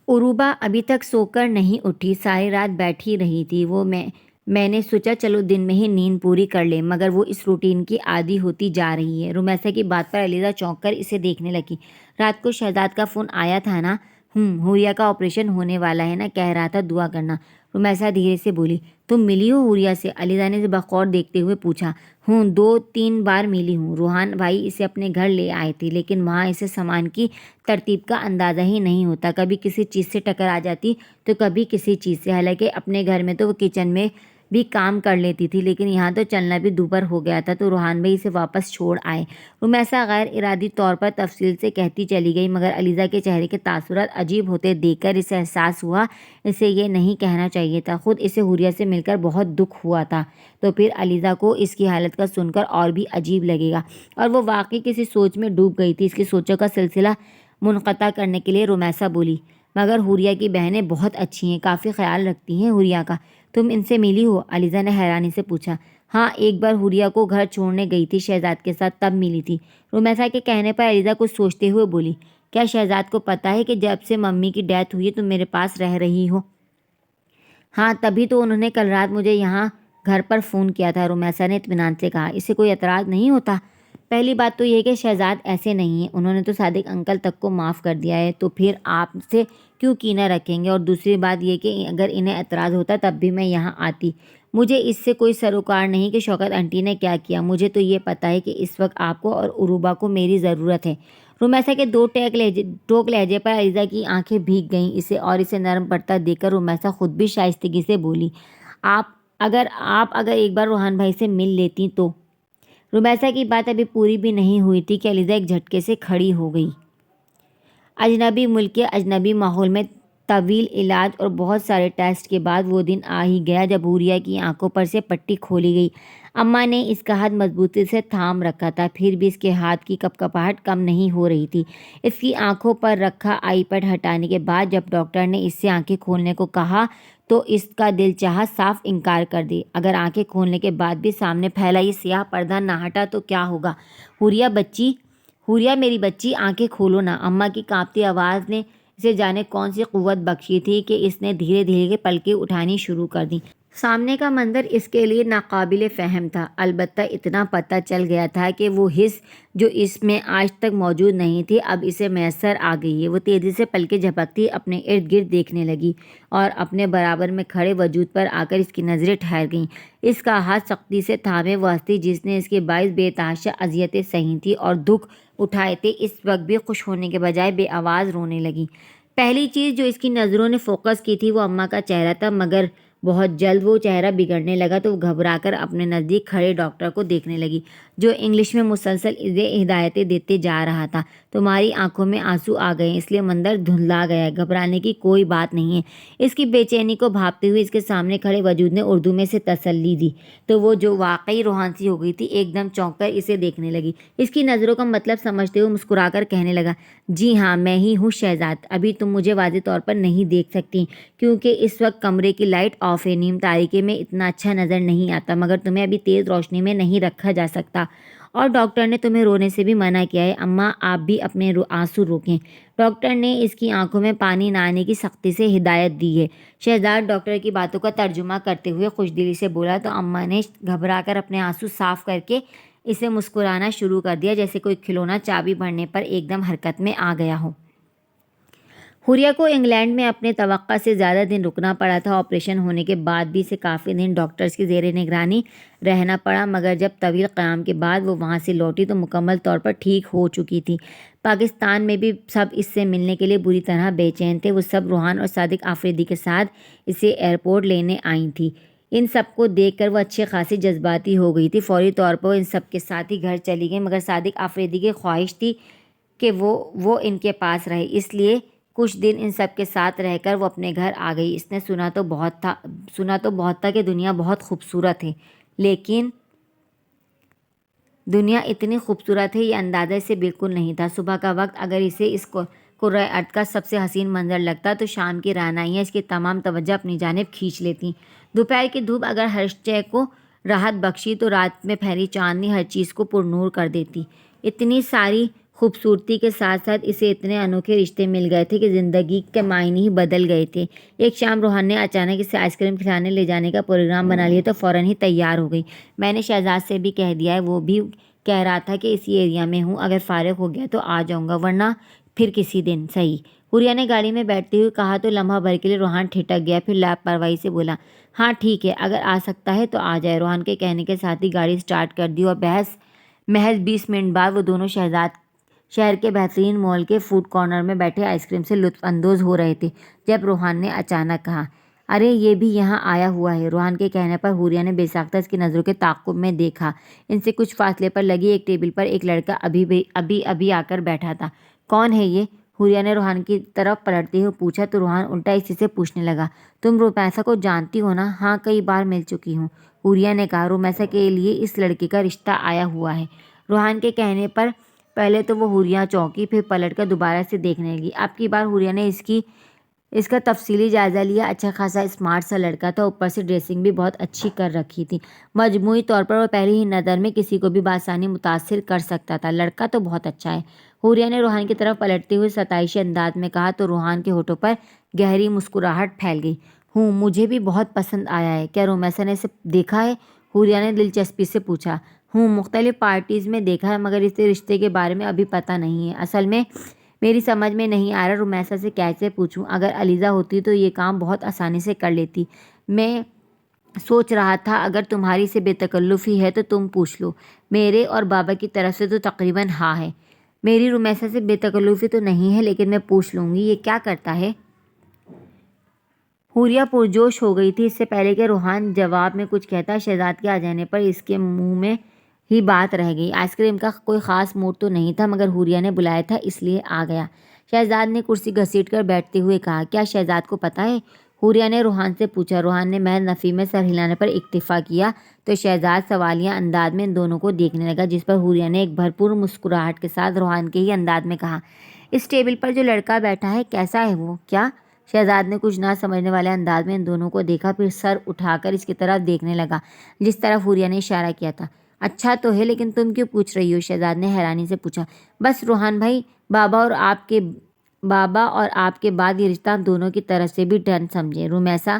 عروبہ ابھی تک سو کر نہیں اٹھی، ساری رات بیٹھی رہی تھی، وہ میں نے سوچا چلو دن میں ہی نیند پوری کر لیں، مگر وہ اس روٹین کی عادی ہوتی جا رہی ہے۔ رومیسا کی بات پر علیزہ چونک کر اسے دیکھنے لگی۔ رات کو شہزاد کا فون آیا تھا نا؟ حوریہ کا آپریشن ہونے والا ہے نا، کہہ رہا تھا دعا کرنا، رومیسا دھیرے سے بولی۔ تم ملی ہو حوریہ سے؟ علیزہ نے بغور دیکھتے ہوئے پوچھا۔ 2-3 بار ملی ہوں، روحان بھائی اسے اپنے گھر لے آئے تھے، لیکن وہاں اسے سامان کی ترتیب کا اندازہ ہی نہیں ہوتا، کبھی کسی چیز سے ٹکر آ جاتی تو کبھی کسی چیز سے۔ حالانکہ اپنے گھر میں تو وہ کچن میں بھی کام کر لیتی تھی، لیکن یہاں تو چلنا بھی دوبھر ہو گیا تھا تو روحان بھائی اسے واپس چھوڑ آئے۔ رومیسا غیر ارادی طور پر تفصیل سے کہتی چلی گئی، مگر علیزہ کے چہرے کے تاثرات عجیب ہوتے دیکھ کر اسے احساس ہوا اسے یہ نہیں کہنا چاہیے تھا۔ خود اسے حوریہ سے مل کر بہت دکھ ہوا تھا، تو پھر علیزہ کو اس کی حالت کا سن کر اور بھی عجیب لگے گا، اور وہ واقعی کسی سوچ میں ڈوب گئی تھی۔ اس کی سوچوں کا سلسلہ منقطع کرنے کے لیے رومیسا بولی، مگر حوریہ کی بہنیں بہت اچھی ہیں، کافی خیال رکھتی ہیں حوریہ کا۔ تم ان سے ملی ہو؟ علیزہ نے حیرانی سے پوچھا۔ ہاں ایک بار حوریہ کو گھر چھوڑنے گئی تھی شہزاد کے ساتھ، تب ملی تھی، رومیسا کے کہنے پر علیزہ کچھ سوچتے ہوئے بولی۔ کیا شہزاد کو پتہ ہے کہ جب سے ممی کی ڈیتھ ہوئی تم میرے پاس رہ رہی ہو؟ ہاں تبھی تو انہوں نے کل رات مجھے یہاں گھر پر فون کیا تھا، رومیسا نے اطمینان سے کہا۔ اسے کوئی اعتراض نہیں ہوتا؟ پہلی بات تو یہ کہ شہزاد ایسے نہیں ہیں، انہوں نے تو صادق انکل تک کو معاف کر دیا ہے، تو پھر آپ سے کیوں کینہ رکھیں گے؟ اور دوسری بات یہ کہ اگر انہیں اعتراض ہوتا تب بھی میں یہاں آتی۔ مجھے اس سے کوئی سروکار نہیں کہ شوکت آنٹی نے کیا کیا، مجھے تو یہ پتہ ہے کہ اس وقت آپ کو اور عروبہ کو میری ضرورت ہے۔ رومیسا کے ٹوک لہجے پر علیزہ کی آنکھیں بھیگ گئیں۔ اسے نرم پڑتا دیکھ کر رومیسا خود بھی شائستگی سے بولی، اگر ایک بار روحان بھائی سے مل لیتی تو۔ رمیسا کی بات ابھی پوری بھی نہیں ہوئی تھی کہ علیزہ ایک جھٹکے سے کھڑی ہو گئی۔ اجنبی ملک کے اجنبی ماحول میں طویل علاج اور بہت سارے ٹیسٹ کے بعد وہ دن آ ہی گیا جب حوریہ کی آنکھوں پر سے پٹی کھولی گئی۔ اماں نے اس کا ہاتھ مضبوطی سے تھام رکھا تھا، پھر بھی اس کے ہاتھ کی کپکپاہٹ کم نہیں ہو رہی تھی۔ اس کی آنکھوں پر رکھا آئی پیڈ ہٹانے کے بعد جب ڈاکٹر نے اس سے آنکھیں کھولنے کو کہا تو اس کا دل چاہا صاف انکار کر دے۔ اگر آنکھیں کھولنے کے بعد بھی سامنے پھیلا یہ سیاہ پردہ نہ ہٹا تو کیا ہوگا؟ حوریہ میری بچی، آنکھیں کھولو نا۔ اماں کی کانپتی آواز نے اسے جانے کون سی قوت بخشی تھی کہ اس نے دھیرے دھیرے پلکیں اٹھانی شروع کر دیں۔ سامنے کا منظر اس کے لیے ناقابل فہم تھا، البتہ اتنا پتہ چل گیا تھا کہ وہ حس جو اس میں آج تک موجود نہیں تھی اب اسے میسر آ گئی ہے۔ وہ تیزی سے پلکیں جھپکتی اپنے ارد گرد دیکھنے لگی اور اپنے برابر میں کھڑے وجود پر آ کر اس کی نظریں ٹھہر گئیں۔ اس کا ہاتھ سختی سے تھامے وہ ہستی جس نے اس کے باعث بے تحاشا اذیتیں سہی تھیں اور دکھ اٹھائے تھے اس وقت بھی خوش ہونے کے بجائے بے آواز رونے لگی۔ پہلی چیز جو اس کی نظروں نے فوکس کی تھی وہ اماں کا چہرہ تھا، مگر بہت جلد وہ چہرہ بگڑنے لگا تو وہ گھبرا کر اپنے نزدیک کھڑے ڈاکٹر کو دیکھنے لگی جو انگلش میں مسلسل اسے ہدایتیں دیتے جا رہا تھا۔ تمہاری آنکھوں میں آنسو آ گئے ہیں اس لیے منظر دھندلا گیا ہے، گھبرانے کی کوئی بات نہیں ہے۔ اس کی بے چینی کو بھانپتے ہوئے اس کے سامنے کھڑے وجود نے اردو میں سے تسلی دی تو وہ جو واقعی روحان سی ہو گئی تھی ایک دم چونک کر اسے دیکھنے لگی۔ اس کی نظروں کا مطلب سمجھتے ہوئے مسکرا کر کہنے لگا، جی ہاں میں ہی ہوں شہزاد، ابھی تم مجھے واضح طور پر نہیں دیکھ سکتی کیونکہ اس وقت کمرے کی لائٹ آف ہے، نیم تاریکی میں اتنا اچھا نظر نہیں آتا، مگر تمہیں ابھی تیز روشنی میں نہیں رکھا جا سکتا اور ڈاکٹر نے تمہیں رونے سے بھی منع کیا ہے۔ اماں آپ بھی اپنے آنسو روکیں۔ ڈاکٹر نے اس کی آنکھوں میں پانی نہ آنے کی سختی سے ہدایت دی ہے۔ شہزاد ڈاکٹر کی باتوں کا ترجمہ کرتے ہوئے خوش دلی سے بولا تو اماں نے گھبرا کر اپنے آنسو صاف کر کے اسے مسکرانا شروع کر دیا جیسے کوئی کھلونا چابی بھرنے پر ایک دم حرکت میں آ گیا ہو۔ حوریہ کو انگلینڈ میں اپنے توقع سے زیادہ دن رکنا پڑا تھا۔ آپریشن ہونے کے بعد بھی اسے کافی دن ڈاکٹرز کی زیر نگرانی رہنا پڑا، مگر جب طویل قیام کے بعد وہ وہاں سے لوٹی تو مکمل طور پر ٹھیک ہو چکی تھی۔ پاکستان میں بھی سب اس سے ملنے کے لیے بری طرح بے چین تھے۔ وہ سب روحان اور صادق آفریدی کے ساتھ اسے ایئرپورٹ لینے آئی تھیں۔ ان سب کو دیکھ کر وہ اچھے خاصی جذباتی ہو گئی تھی۔ فوری طور پر وہ ان سب کے ساتھ ہی گھر چلی گئی، مگر صادق آفریدی کی خواہش تھی کہ وہ ان کے پاس رہے، اس لیے کچھ دن ان سب کے ساتھ رہ کر وہ اپنے گھر آ گئی۔ اس نے سنا تو بہت تھا کہ دنیا بہت خوبصورت ہے، لیکن دنیا اتنی خوبصورت ہے یہ اندازہ اسے بالکل نہیں تھا۔ صبح کا وقت اگر اسے اس کرۂ ارض کا سب سے حسین منظر لگتا تو شام کی رعنائیاں اس کی تمام توجہ اپنی جانب کھینچ لیتیں۔ دوپہر کی دھوپ اگر ہر شے کو راحت بخشی تو رات میں پھیلی چاندنی ہر چیز کو پرنور کر دیتی۔ اتنی ساری خوبصورتی کے ساتھ ساتھ اسے اتنے انوکھے رشتے مل گئے تھے کہ زندگی کے معنی ہی بدل گئے تھے۔ ایک شام روحان نے اچانک اسے آئس کریم کھلانے لے جانے کا پروگرام بنا لیا تو فوراً ہی تیار ہو گئی۔ میں نے شہزاد سے بھی کہہ دیا ہے، وہ بھی کہہ رہا تھا کہ اسی ایریا میں ہوں، اگر فارغ ہو گیا تو آ جاؤں گا، ورنہ پھر کسی دن صحیح۔ حوریہ نے گاڑی میں بیٹھتے ہوئے کہا تو لمحہ بھر کے لیے روحان ٹھٹک گیا، پھر لاپرواہی سے بولا، ہاں ٹھیک ہے، اگر آ سکتا ہے تو آ جائے۔ روحان کے کہنے کے ساتھ ہی گاڑی سٹارٹ کر دی اور محض 20 منٹ بعد وہ دونوں شہر کے بہترین مال کے فوڈ کارنر میں بیٹھے آئس کریم سے لطف اندوز ہو رہے تھے جب روحان نے اچانک کہا، ارے یہ بھی یہاں آیا ہوا ہے۔ روحان کے کہنے پر حوریہ نے بے ساختہ اس کی نظروں کے تعاقب میں دیکھا۔ ان سے کچھ فاصلے پر لگی ایک ٹیبل پر ایک لڑکا ابھی آ کر بیٹھا تھا۔ کون ہے یہ؟ حوریہ نے روحان کی طرف پلٹتے ہوئے پوچھا تو روحان الٹا اسی سے پوچھنے لگا، تم رمیسا کو جانتی ہو نا؟ ہاں کئی بار مل چکی ہوں، حوریہ نے کہا۔ رمیسا کے لیے اس لڑکے کا رشتہ آیا ہوا ہے۔ روحان کے کہنے پر پہلے تو وہ حوریہ چونکی، پھر پلٹ کر دوبارہ سے دیکھنے لگی۔ اب کی بار حوریہ نے اس کا تفصیلی جائزہ لیا۔ اچھا خاصا اسمارٹ سا لڑکا تھا، اوپر سے ڈریسنگ بھی بہت اچھی کر رکھی تھی۔ مجموعی طور پر وہ پہلی ہی نظر میں کسی کو بھی بآسانی متاثر کر سکتا تھا۔ لڑکا تو بہت اچھا ہے، حوریہ نے روحان کی طرف پلٹتے ہوئے ستائشی انداز میں کہا تو روحان کے ہونٹوں پر گہری مسکراہٹ پھیل گئی۔ مجھے بھی بہت پسند آیا ہے۔ کیا رمیسا نے اسے دیکھا ہے؟ حوریہ نے دلچسپی سے پوچھا۔ مختلف پارٹیز میں دیکھا ہے، مگر اس رشتے کے بارے میں ابھی پتہ نہیں ہے۔ اصل میں میری سمجھ میں نہیں آ رہا رمیسا سے کیسے پوچھوں، اگر علیزہ ہوتی تو یہ کام بہت آسانی سے کر لیتی۔ میں سوچ رہا تھا اگر تمہاری سے بے تکلفی ہے تو تم پوچھ لو۔ میرے اور بابا کی طرف سے تو تقریباً ہاں ہے۔ میری رمیسا سے بے تکلفی تو نہیں ہے، لیکن میں پوچھ لوں گی۔ یہ کیا کرتا ہے؟ حوریہ پرجوش ہو گئی تھی۔ اس سے پہلے کہ روحان جواب میں کچھ کہتا، شہزاد کے آ جانے پر اس کے منہ میں ہی بات رہ گئی۔ آئس کریم کا کوئی خاص موڈ تو نہیں تھا، مگر حوریہ نے بلایا تھا اس لیے آ گیا۔ شہزاد نے کرسی گھسیٹ کر بیٹھتے ہوئے کہا، کیا شہزاد کو پتہ ہے؟ حوریہ نے روحان سے پوچھا۔ روحان نے محض نفی میں سر ہلانے پر اکتفا کیا تو شہزاد سوالیہ انداز میں ان دونوں کو دیکھنے لگا، جس پر حوریہ نے ایک بھرپور مسکراہٹ کے ساتھ روحان کے ہی انداز میں کہا، اس ٹیبل پر جو لڑکا بیٹھا ہے کیسا ہے وہ؟ کیا؟ شہزاد نے کچھ نہ سمجھنے والے انداز میں ان دونوں کو دیکھا، پھر سر اٹھا کر اس کی طرف دیکھنے لگا جس طرف حوریہ نے اشارہ کیا تھا۔ اچھا تو ہے، لیکن تم کیوں پوچھ رہی ہو؟ شہزاد نے حیرانی سے پوچھا۔ بس روحان بھائی، بابا اور آپ کے بعد یہ رشتہ ہم دونوں کی طرف سے بھی ڈن سمجھیں۔ رمیسا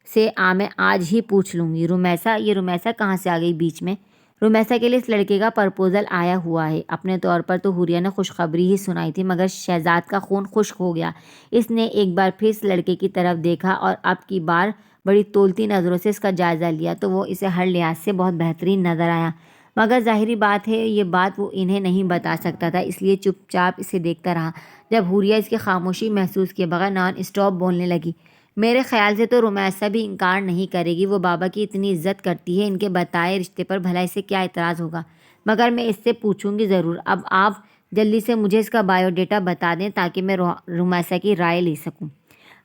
سے میں آج ہی پوچھ لوں گی۔ رمیسا؟ یہ رمیسا کہاں سے آ گئی بیچ میں؟ رمیسا کے لیے اس لڑکے کا پرپوزل آیا ہوا ہے۔ اپنے طور پر تو حوریہ نے خوشخبری ہی سنائی تھی، مگر شہزاد کا خون خشک ہو گیا۔ اس نے ایک بار پھر اس لڑکے کی طرف دیکھا اور اب کی بار بڑی تولتی نظروں سے اس کا جائزہ لیا تو وہ اسے ہر لحاظ سے بہت بہترین نظر آیا، مگر ظاہری بات ہے یہ بات وہ انہیں نہیں بتا سکتا تھا، اس لیے چپ چاپ اسے دیکھتا رہا۔ جب حوریہ اس کی خاموشی محسوس کیے بغیر نان اسٹاپ بولنے لگی، میرے خیال سے تو رمیسا بھی انکار نہیں کرے گی، وہ بابا کی اتنی عزت کرتی ہے، ان کے بتائے رشتے پر بھلا اسے کیا اعتراض ہوگا؟ مگر میں اس سے پوچھوں گی ضرور۔ اب آپ جلدی سے مجھے اس کا بایو ڈیٹا بتا دیں تاکہ میں رمیسا کی رائے لے سکوں۔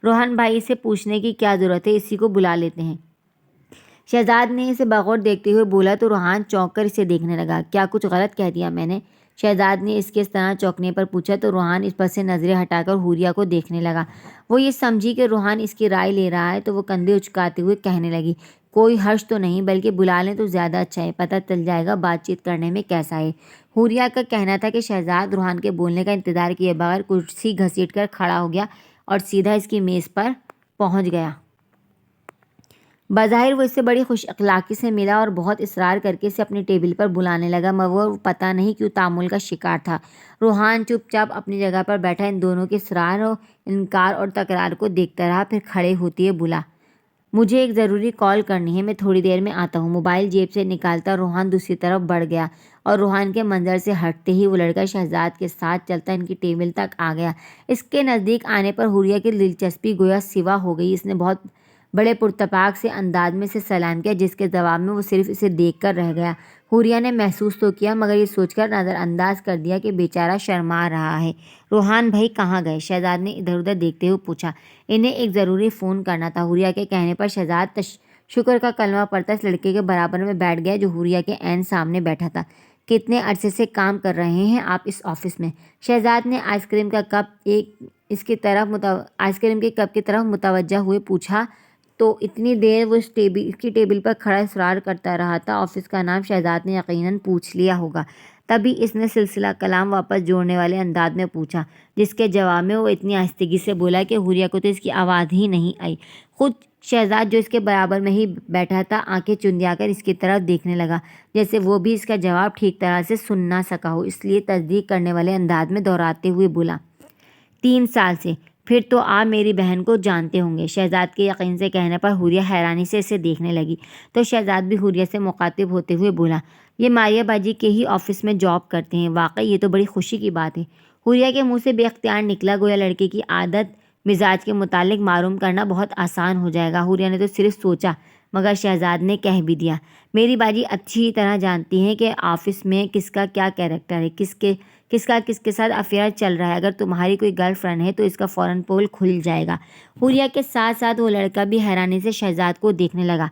روحان بھائی، سے پوچھنے کی کیا ضرورت ہے، اسی کو بلا لیتے ہیں۔ شہزاد نے اسے بغور دیکھتے ہوئے بولا تو روحان چونک کر اسے دیکھنے لگا۔ کیا کچھ غلط کہہ دیا میں نے؟ شہزاد نے اس کے اس طرح چونکنے پر پوچھا تو روحان اس پر سے نظریں ہٹا کر حوریہ کو دیکھنے لگا۔ وہ یہ سمجھی کہ روحان اس کی رائے لے رہا ہے تو وہ کندھے اچکاتے ہوئے کہنے لگی، کوئی حرج تو نہیں، بلکہ بلا لیں تو زیادہ اچھا ہے، پتہ چل جائے گا بات چیت کرنے میں کیسا ہے۔ حوریہ کا کہنا تھا کہ شہزاد روحان کے بولنے کا انتظار کیے بغیر کرسی گھسیٹ کر کھڑا ہو گیا اور سیدھا اس کی میز پر پہنچ گیا۔ بظاہر وہ اس سے بڑی خوش اخلاقی سے ملا اور بہت اصرار کر کے اسے اپنے ٹیبل پر بلانے لگا، مگر وہ پتہ نہیں کیوں تعامل کا شکار تھا۔ روحان چپ چاپ اپنی جگہ پر بیٹھا ان دونوں کے اصرار و انکار اور تکرار کو دیکھتا رہا، پھر کھڑے ہوتے بولا، مجھے ایک ضروری کال کرنی ہے، میں تھوڑی دیر میں آتا ہوں۔ موبائل جیب سے نکالتا روحان دوسری طرف بڑھ گیا اور روحان کے منظر سے ہٹتے ہی وہ لڑکا شہزاد کے ساتھ چلتا ان کی ٹیبل تک آ گیا۔ اس کے نزدیک آنے پر حوریہ کی دلچسپی گویا سوا ہو گئی۔ اس نے بہت بڑے پرتپاک سے انداز میں اسے سلام کیا، جس کے جواب میں وہ صرف اسے دیکھ کر رہ گیا۔ حوریہ نے محسوس تو کیا، مگر یہ سوچ کر نظر انداز کر دیا کہ بیچارہ شرما رہا ہے۔ روحان بھائی کہاں گئے؟ شہزاد نے ادھر ادھر دیکھتے ہوئے پوچھا۔ انہیں ایک ضروری فون کرنا تھا۔ حوریہ کے کہنے پر شہزاد شکر کا کلمہ پڑھتا اس لڑکے کے برابر میں بیٹھ گیا جو حوریہ کے عین سامنے بیٹھا تھا۔ کتنے عرصے سے کام کر رہے ہیں آپ اس آفس میں؟ شہزاد نے آئس کریم کے کپ کی طرف متوجہ ہوئے پوچھا تو اتنی دیر وہ اس کی ٹیبل پر کھڑا اصرار کرتا رہا تھا۔ آفس کا نام شہزاد نے یقیناً پوچھ لیا ہوگا، تبھی اس نے سلسلہ کلام واپس جوڑنے والے انداز میں پوچھا، جس کے جواب میں وہ اتنی آہستگی سے بولا کہ حوریہ کو تو اس کی آواز ہی نہیں آئی۔ خود شہزاد جو اس کے برابر میں ہی بیٹھا تھا آنکھیں چندیا کر اس کی طرف دیکھنے لگا، جیسے وہ بھی اس کا جواب ٹھیک طرح سے سن نہ سکا ہو، اس لیے تصدیق کرنے والے انداز میں دہراتے ہوئے بولا، 3 سال سے؟ پھر تو آپ میری بہن کو جانتے ہوں گے۔ شہزاد کے یقین سے کہنے پر حوریہ حیرانی سے اسے دیکھنے لگی تو شہزاد بھی حوریہ سے مخاطب ہوتے ہوئے بولا، یہ ماریہ باجی کے ہی آفس میں جاب کرتے ہیں؟ واقعی یہ تو بڑی خوشی کی بات ہے۔ حوریہ کے منہ سے بے اختیار نکلا، گویا لڑکے کی عادت مزاج کے متعلق معلوم کرنا بہت آسان ہو جائے گا۔ حوریہ نے تو صرف سوچا، مگر شہزاد نے کہہ بھی دیا، میری باجی اچھی طرح جانتی ہیں کہ آفس میں کس کا کیا کیریکٹر ہے، کس کا کس کے ساتھ افیئر چل رہا ہے۔ اگر تمہاری کوئی گرل فرینڈ ہے تو اس کا فوراً پول کھل جائے گا۔ حوریہ کے ساتھ ساتھ وہ لڑکا بھی حیرانی سے شہزاد کو دیکھنے لگا۔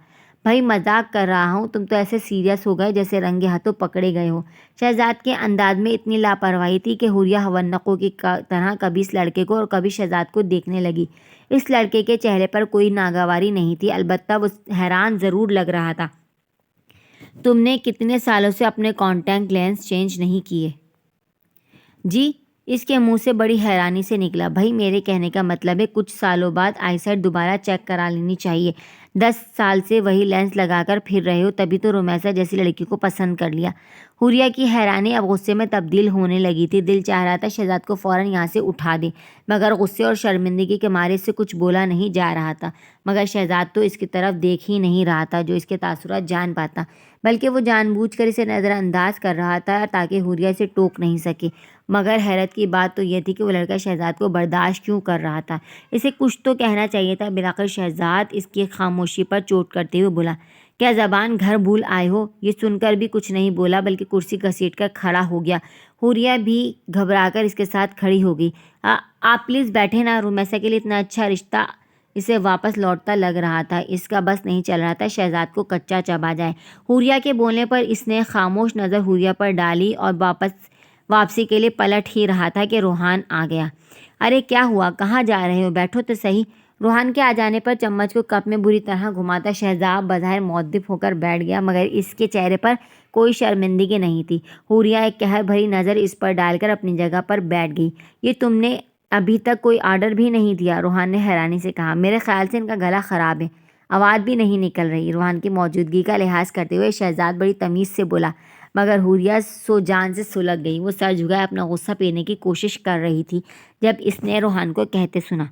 بھائی مذاق کر رہا ہوں، تم تو ایسے سیریس ہو گئے جیسے رنگے ہاتھوں پکڑے گئے ہو۔ شہزاد کے انداز میں اتنی لاپرواہی تھی کہ حوریہ حونقوں کی طرح کبھی اس لڑکے کو اور کبھی شہزاد کو دیکھنے لگی۔ اس لڑکے کے چہرے پر کوئی ناگواری نہیں تھی، البتہ وہ حیران ضرور لگ رہا تھا۔ تم نے کتنے سالوں سے اپنے کانٹیکٹ لینس چینج نہیں کیے؟ جی؟ اس کے منہ سے بڑی حیرانی سے نکلا، بھائی میرے کہنے کا مطلب ہے کچھ سالوں بعد آئی سائٹ دوبارہ چیک کرا لینی چاہیے۔ 10 سال سے وہی لینس لگا کر پھر رہے ہو، تبھی تو رمیسا جیسی لڑکی کو پسند کر لیا۔ حوریہ کی حیرانی اب غصے میں تبدیل ہونے لگی تھی، دل چاہ رہا تھا شہزاد کو فوراً یہاں سے اٹھا دے، مگر غصے اور شرمندگی کے مارے سے کچھ بولا نہیں جا رہا تھا۔ مگر شہزاد تو اس کی طرف دیکھ ہی نہیں رہا تھا جو اس کے تاثرات جان پاتا، بلکہ وہ جان بوجھ کر اسے نظر انداز کر رہا تھا تاکہ حوریہ اسے ٹوک نہیں سکے۔ مگر حیرت کی بات تو یہ تھی کہ وہ لڑکا شہزاد کو برداشت کیوں کر رہا تھا۔ اسے کچھ تو کہنا چاہیے تھا۔ بالآخر شہزاد اس کی خاموشی پر چوٹ کرتے ہوئے بولا، کیا زبان گھر بھول آئے ہو؟ یہ سن کر بھی کچھ نہیں بولا بلکہ کرسی گھسیٹ کر کھڑا ہو گیا۔ حوریہ بھی گھبرا کر اس کے ساتھ کھڑی ہو گئی۔ آپ پلیز بیٹھے نا۔ رومیسا کے لیے اتنا اچھا رشتہ اسے واپس لوٹتا لگ رہا تھا۔ اس کا بس نہیں چل رہا تھا شہزاد کو کچا چبا جائے۔ حوریہ کے بولنے پر اس نے خاموش نظر حوریہ پر ڈالی اور واپسی کے لیے پلٹ ہی رہا تھا کہ روحان آ گیا۔ ارے کیا ہوا؟ کہاں جا رہے ہو؟ بیٹھو تو صحیح۔ روحان کے آ جانے پر چمچ کو کپ میں بری طرح گھماتا شہزاد بظاہر مؤدب ہو کر بیٹھ گیا، مگر اس کے چہرے پر کوئی شرمندگی نہیں تھی۔ حوریہ ایک قہر بھری نظر اس پر ڈال کر اپنی جگہ پر بیٹھ گئی۔ یہ تم نے ابھی تک کوئی آرڈر بھی نہیں دیا؟ روحان نے حیرانی سے کہا۔ میرے خیال سے ان کا گلا خراب ہے، آواز بھی نہیں نکل رہی۔ روحان کی موجودگی کا لحاظ کرتے ہوئے شہزاد بڑی تمیز سے بولا، مگر حوریہ سو جان سے سلگ گئی۔ وہ سر جھکائے اپنا غصہ پینے کی کوشش کر رہی تھی جب اس نے روحان کو کہتے سنا،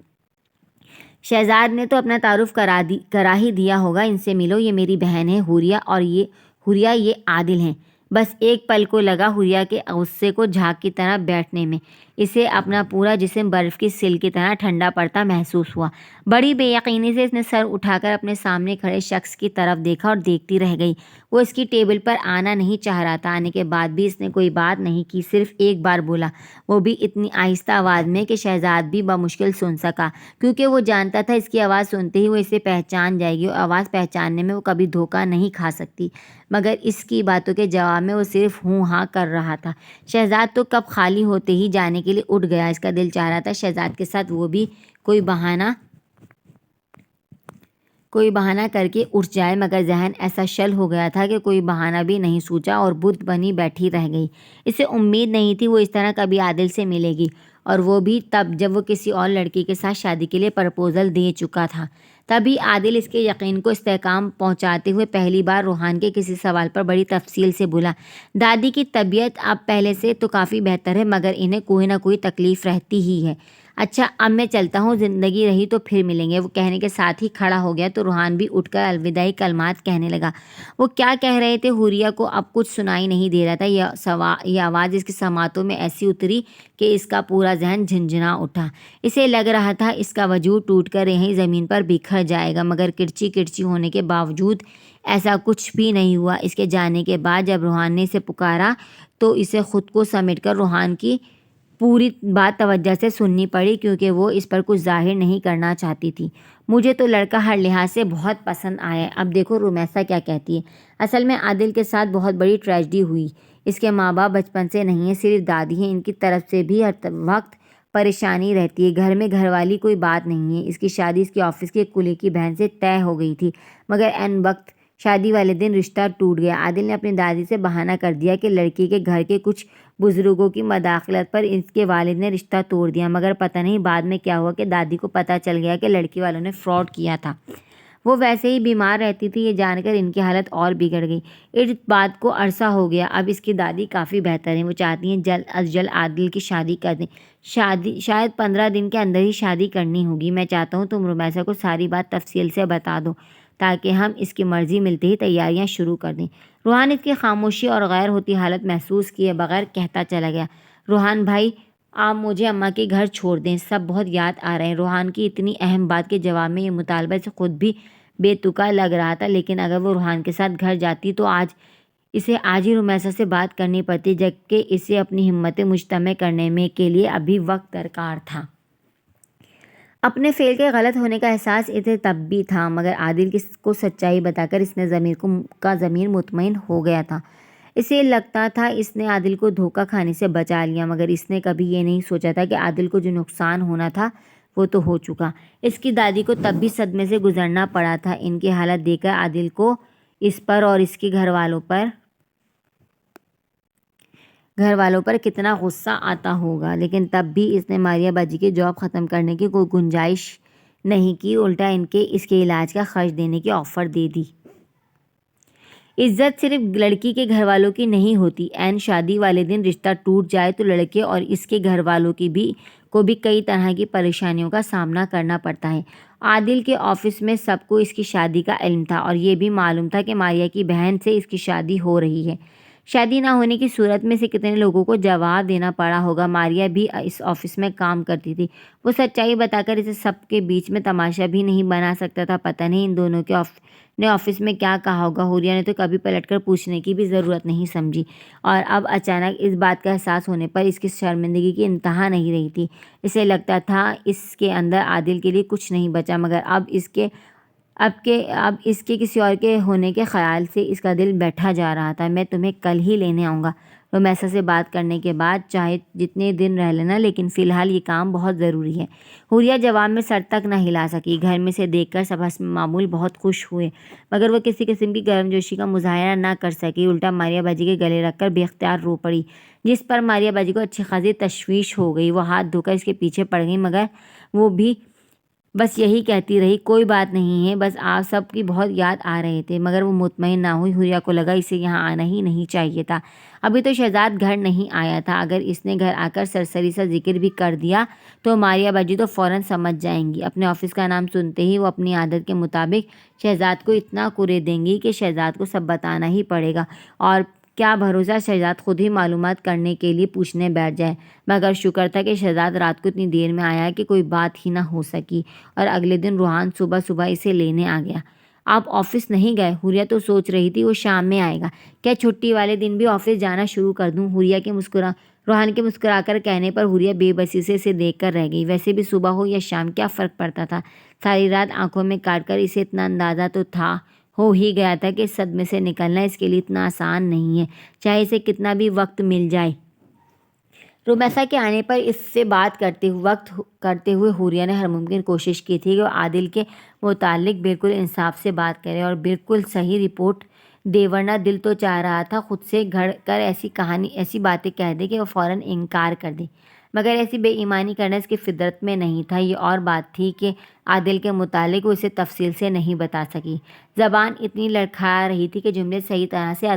شہزاد نے تو اپنا تعارف کرا ہی دیا ہوگا، ان سے ملو، یہ میری بہن ہے حوریہ، یہ عادل ہیں۔ بس ایک پل کو لگا حوریہ کے غصے کو جھاگ کی طرح بیٹھنے میں۔ اسے اپنا پورا جسم برف کی سل کی طرح ٹھنڈا پڑتا محسوس ہوا۔ بڑی بے یقینی سے اس نے سر اٹھا کر اپنے سامنے کھڑے شخص کی طرف دیکھا اور دیکھتی رہ گئی۔ وہ اس کی ٹیبل پر آنا نہیں چاہ رہا تھا۔ آنے کے بعد بھی اس نے کوئی بات نہیں کی، صرف ایک بار بولا، وہ بھی اتنی آہستہ آواز میں کہ شہزاد بھی بمشکل سن سکا، کیونکہ وہ جانتا تھا اس کی آواز سنتے ہی وہ اسے پہچان جائے گی اور آواز پہچاننے میں وہ کبھی دھوکہ نہیں کھا سکتی۔ مگر اس کی باتوں کے جواب میں وہ صرف ہوں ہاں کر رہا تھا۔ شہزاد تو کب خالی ہوتے ہی جانے کے لیے اٹھ گیا۔ اس کا دل چاہ رہا تھا شہزاد کے ساتھ وہ بھی کوئی بہانہ کر کے اٹھ جائے، مگر ذہن ایسا شل ہو گیا تھا کہ کوئی بہانہ بھی نہیں سوچا اور بت بنی بیٹھی رہ گئی۔ اسے امید نہیں تھی وہ اس طرح کبھی عادل سے ملے گی، اور وہ بھی تب جب وہ کسی اور لڑکی کے ساتھ شادی کے لیے پرپوزل دے چکا تھا۔ تبھی عادل اس کے یقین کو استحکام پہنچاتے ہوئے پہلی بار روحان کے کسی سوال پر بڑی تفصیل سے بولا، دادی کی طبیعت اب پہلے سے تو کافی بہتر ہے، مگر انہیں کوئی نہ کوئی تکلیف رہتی ہی ہے۔ اچھا اب میں چلتا ہوں، زندگی رہی تو پھر ملیں گے۔ وہ کہنے کے ساتھ ہی کھڑا ہو گیا تو روحان بھی اٹھ کر الوداعی کلمات کہنے لگا۔ وہ کیا کہہ رہے تھے حوریہ کو اب کچھ سنائی نہیں دے رہا تھا۔ یہ آواز اس کی سماعتوں میں ایسی اتری کہ اس کا پورا ذہن جھنجھنا اٹھا۔ اسے لگ رہا تھا اس کا وجود ٹوٹ کر یہیں زمین پر بکھر جائے گا، مگر کرچی ہونے کے باوجود ایسا کچھ بھی نہیں ہوا۔ اس کے جانے کے بعد جب روحان نے اسے پکارا تو اسے خود کو سمیٹ کر روحان کی پوری بات توجہ سے سننی پڑی، کیونکہ وہ اس پر کچھ ظاہر نہیں کرنا چاہتی تھی۔ مجھے تو لڑکا ہر لحاظ سے بہت پسند آیا۔ اب دیکھو رومیسا کیا کہتی ہے۔ اصل میں عادل کے ساتھ بہت بڑی ٹریجڈی ہوئی۔ اس کے ماں باپ بچپن سے نہیں ہیں، صرف دادی ہیں۔ ان کی طرف سے بھی ہر وقت پریشانی رہتی ہے۔ گھر میں گھر والی کوئی بات نہیں ہے۔ اس کی شادی اس کے آفس کی ایک کلیگ کی بہن سے طے ہو گئی تھی، مگر عین وقت شادی والے دن رشتہ ٹوٹ گیا۔ عادل نے اپنی دادی سے بہانہ کر دیا کہ لڑکی کے گھر کے کچھ بزرگوں کی مداخلت پر اس کے والد نے رشتہ توڑ دیا، مگر پتہ نہیں بعد میں کیا ہوا کہ دادی کو پتہ چل گیا کہ لڑکی والوں نے فراڈ کیا تھا۔ وہ ویسے ہی بیمار رہتی تھی، یہ جان کر ان کی حالت اور بگڑ گئی۔ اس بات کو عرصہ ہو گیا، اب اس کی دادی کافی بہتر ہیں۔ وہ چاہتی ہیں جلد از جلد عادل کی شادی کر دیں۔ شاید 15 دن کے اندر ہی شادی کرنی ہوگی۔ میں چاہتا ہوں تم رومیسا کو ساری بات تفصیل سے بتا دو تاکہ ہم اس کی مرضی ملتے ہی تیاریاں شروع کر دیں۔ روحان اس کی خاموشی اور غیر ہوتی حالت محسوس کیے بغیر کہتا چلا گیا، روحان بھائی آپ مجھے اماں کے گھر چھوڑ دیں، سب بہت یاد آ رہے ہیں۔ روحان کی اتنی اہم بات کے جواب میں یہ مطالبہ اسے خود بھی بے تکا لگ رہا تھا، لیکن اگر وہ روحان کے ساتھ گھر جاتی تو اسے آج ہی رومیسا سے بات کرنی پڑتی، جبکہ اسے اپنی ہمت مجتمع کرنے کے لیے ابھی وقت درکار تھا۔ اپنے فعل کے غلط ہونے کا احساس اسے تب بھی تھا، مگر عادل کو سچائی بتا کر اس نے ضمیر مطمئن ہو گیا تھا۔ اسے لگتا تھا اس نے عادل کو دھوکہ کھانے سے بچا لیا، مگر اس نے کبھی یہ نہیں سوچا تھا کہ عادل کو جو نقصان ہونا تھا وہ تو ہو چکا۔ اس کی دادی کو تب بھی صدمے سے گزرنا پڑا تھا۔ ان کی حالت دیکھ کر عادل کو اس پر اور اس کے گھر والوں پر کتنا غصہ آتا ہوگا، لیکن تب بھی اس نے ماریہ باجی کی جاب ختم کرنے کی کوئی گنجائش نہیں کی، الٹا اس کے علاج کا خرچ دینے کی آفر دے دی۔ عزت صرف لڑکی کے گھر والوں کی نہیں ہوتی، عین شادی والے دن رشتہ ٹوٹ جائے تو لڑکے اور اس کے گھر والوں کو بھی کئی طرح کی پریشانیوں کا سامنا کرنا پڑتا ہے۔ عادل کے آفس میں سب کو اس کی شادی کا علم تھا، اور یہ بھی معلوم تھا کہ ماریہ کی بہن سے اس کی شادی ہو رہی ہے۔ شادی نہ ہونے کی صورت میں سے کتنے لوگوں کو جواب دینا پڑا ہوگا۔ ماریا بھی اس آفس میں کام کرتی تھی، وہ سچائی بتا کر اسے سب کے بیچ میں تماشا بھی نہیں بنا سکتا تھا۔ پتہ نہیں ان دونوں کے نے آفس میں کیا کہا ہوگا۔ حوریہ نے تو کبھی پلٹ کر پوچھنے کی بھی ضرورت نہیں سمجھی، اور اب اچانک اس بات کا احساس ہونے پر اس کی شرمندگی کی انتہا نہیں رہی تھی۔ اسے لگتا تھا اس کے اندر عادل کے لیے کچھ نہیں بچا، مگر اب اس کے کسی اور کے ہونے کے خیال سے اس کا دل بیٹھا جا رہا تھا۔ میں تمہیں کل ہی لینے آؤں گا، رومیسا سے بات کرنے کے بعد، چاہے جتنے دن رہ لینا، لیکن فی الحال یہ کام بہت ضروری ہے۔ حوریہ جواب میں سر تک نہ ہلا سکی۔ گھر میں سے دیکھ کر سب حسب معمول بہت خوش ہوئے، مگر وہ کسی قسم کی گرم جوشی کا مظاہرہ نہ کر سکی، الٹا ماریا باجی کے گلے رکھ کر بے اختیار رو پڑی، جس پر ماریا باجی کو اچھی خاصی تشویش ہو گئی۔ وہ ہاتھ دھو کر اس کے پیچھے پڑ گئی، مگر وہ بھی بس یہی کہتی رہی، کوئی بات نہیں ہے، بس آپ سب کی بہت یاد آ رہے تھے۔ مگر وہ مطمئن نہ ہوئی۔ حوریہ کو لگا اسے یہاں آنا ہی نہیں چاہیے تھا، ابھی تو شہزاد گھر نہیں آیا تھا۔ اگر اس نے گھر آ کر سرسری سا ذکر بھی کر دیا تو ماریا باجی تو فوراً سمجھ جائیں گی۔ اپنے آفس کا نام سنتے ہی وہ اپنی عادت کے مطابق شہزاد کو اتنا کرے دیں گی کہ شہزاد کو سب بتانا ہی پڑے گا، اور کیا بھروسہ شہزاد خود ہی معلومات کرنے کے لیے پوچھنے بیٹھ جائے۔ مگر شکر تھا کہ شہزاد رات کو اتنی دیر میں آیا کہ کوئی بات ہی نہ ہو سکی، اور اگلے دن روحان صبح صبح اسے لینے آ گیا۔ آپ آفس نہیں گئے؟ حوریہ تو سوچ رہی تھی وہ شام میں آئے گا، کیا چھٹی والے دن بھی آفس جانا شروع کر دوں؟ روحان کے مسکرا کر کہنے پر حوریہ بے بسی سے اسے دیکھ کر رہ گئی۔ ویسے بھی صبح ہو یا شام کیا فرق پڑتا تھا، ساری رات آنکھوں میں کاٹ کر اسے اتنا اندازہ تو تھا، ہو ہی گیا تھا کہ اس صدمے سے نکلنا اس کے لیے اتنا آسان نہیں ہے، چاہے اسے کتنا بھی وقت مل جائے۔ رومیسا کے آنے پر اس سے بات کرتے ہوئے حوریہ نے ہر ممکن کوشش کی تھی کہ وہ عادل کے متعلق بالکل انصاف سے بات کرے اور بالکل صحیح رپورٹ دے، ورنہ دل تو چاہ رہا تھا خود سے گھڑ کر ایسی باتیں کہہ دے کہ وہ فوراً انکار کر دے، مگر ایسی بے ایمانی کرنا اس کی فطرت میں نہیں تھا۔ یہ اور بات تھی کہ عادل کے متعلق وہ اسے تفصیل سے نہیں بتا سکی، زبان اتنی لڑکھا رہی تھی کہ جملے صحیح طرح سے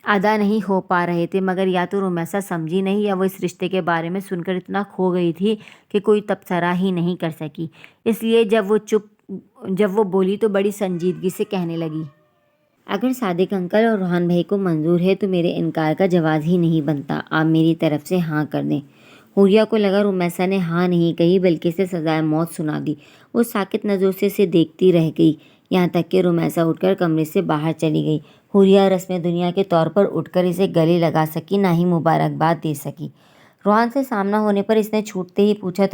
ادا نہیں ہو پا رہے تھے، مگر یا تو رومیسا سمجھی نہیں، یا وہ اس رشتے کے بارے میں سن کر اتنا کھو گئی تھی کہ کوئی تبصرہ ہی نہیں کر سکی۔ اس لیے جب وہ بولی تو بڑی سنجیدگی سے کہنے لگی، اگر صادق انکل اور روحان بھائی کو منظور ہے تو میرے انکار کا جواز ہی نہیں بنتا، آپ میری طرف سے ہاں کر دیں۔ حوریہ کو لگا رومیسا نے ہاں نہیں کہی بلکہ اسے سزائے موت سنا دی۔ وہ ساکت نظروں سے اسے دیکھتی رہ گئی، یہاں تک کہ رومیسا اٹھ کر کمرے سے باہر چلی گئی۔ حوریہ رسم دنیا کے طور پر اٹھ کر اسے گلے لگا سکی، نہ ہی مبارکباد دے سکی۔ روحان سے سامنا ہونے پر اس نے چھوٹتے ہی پوچھا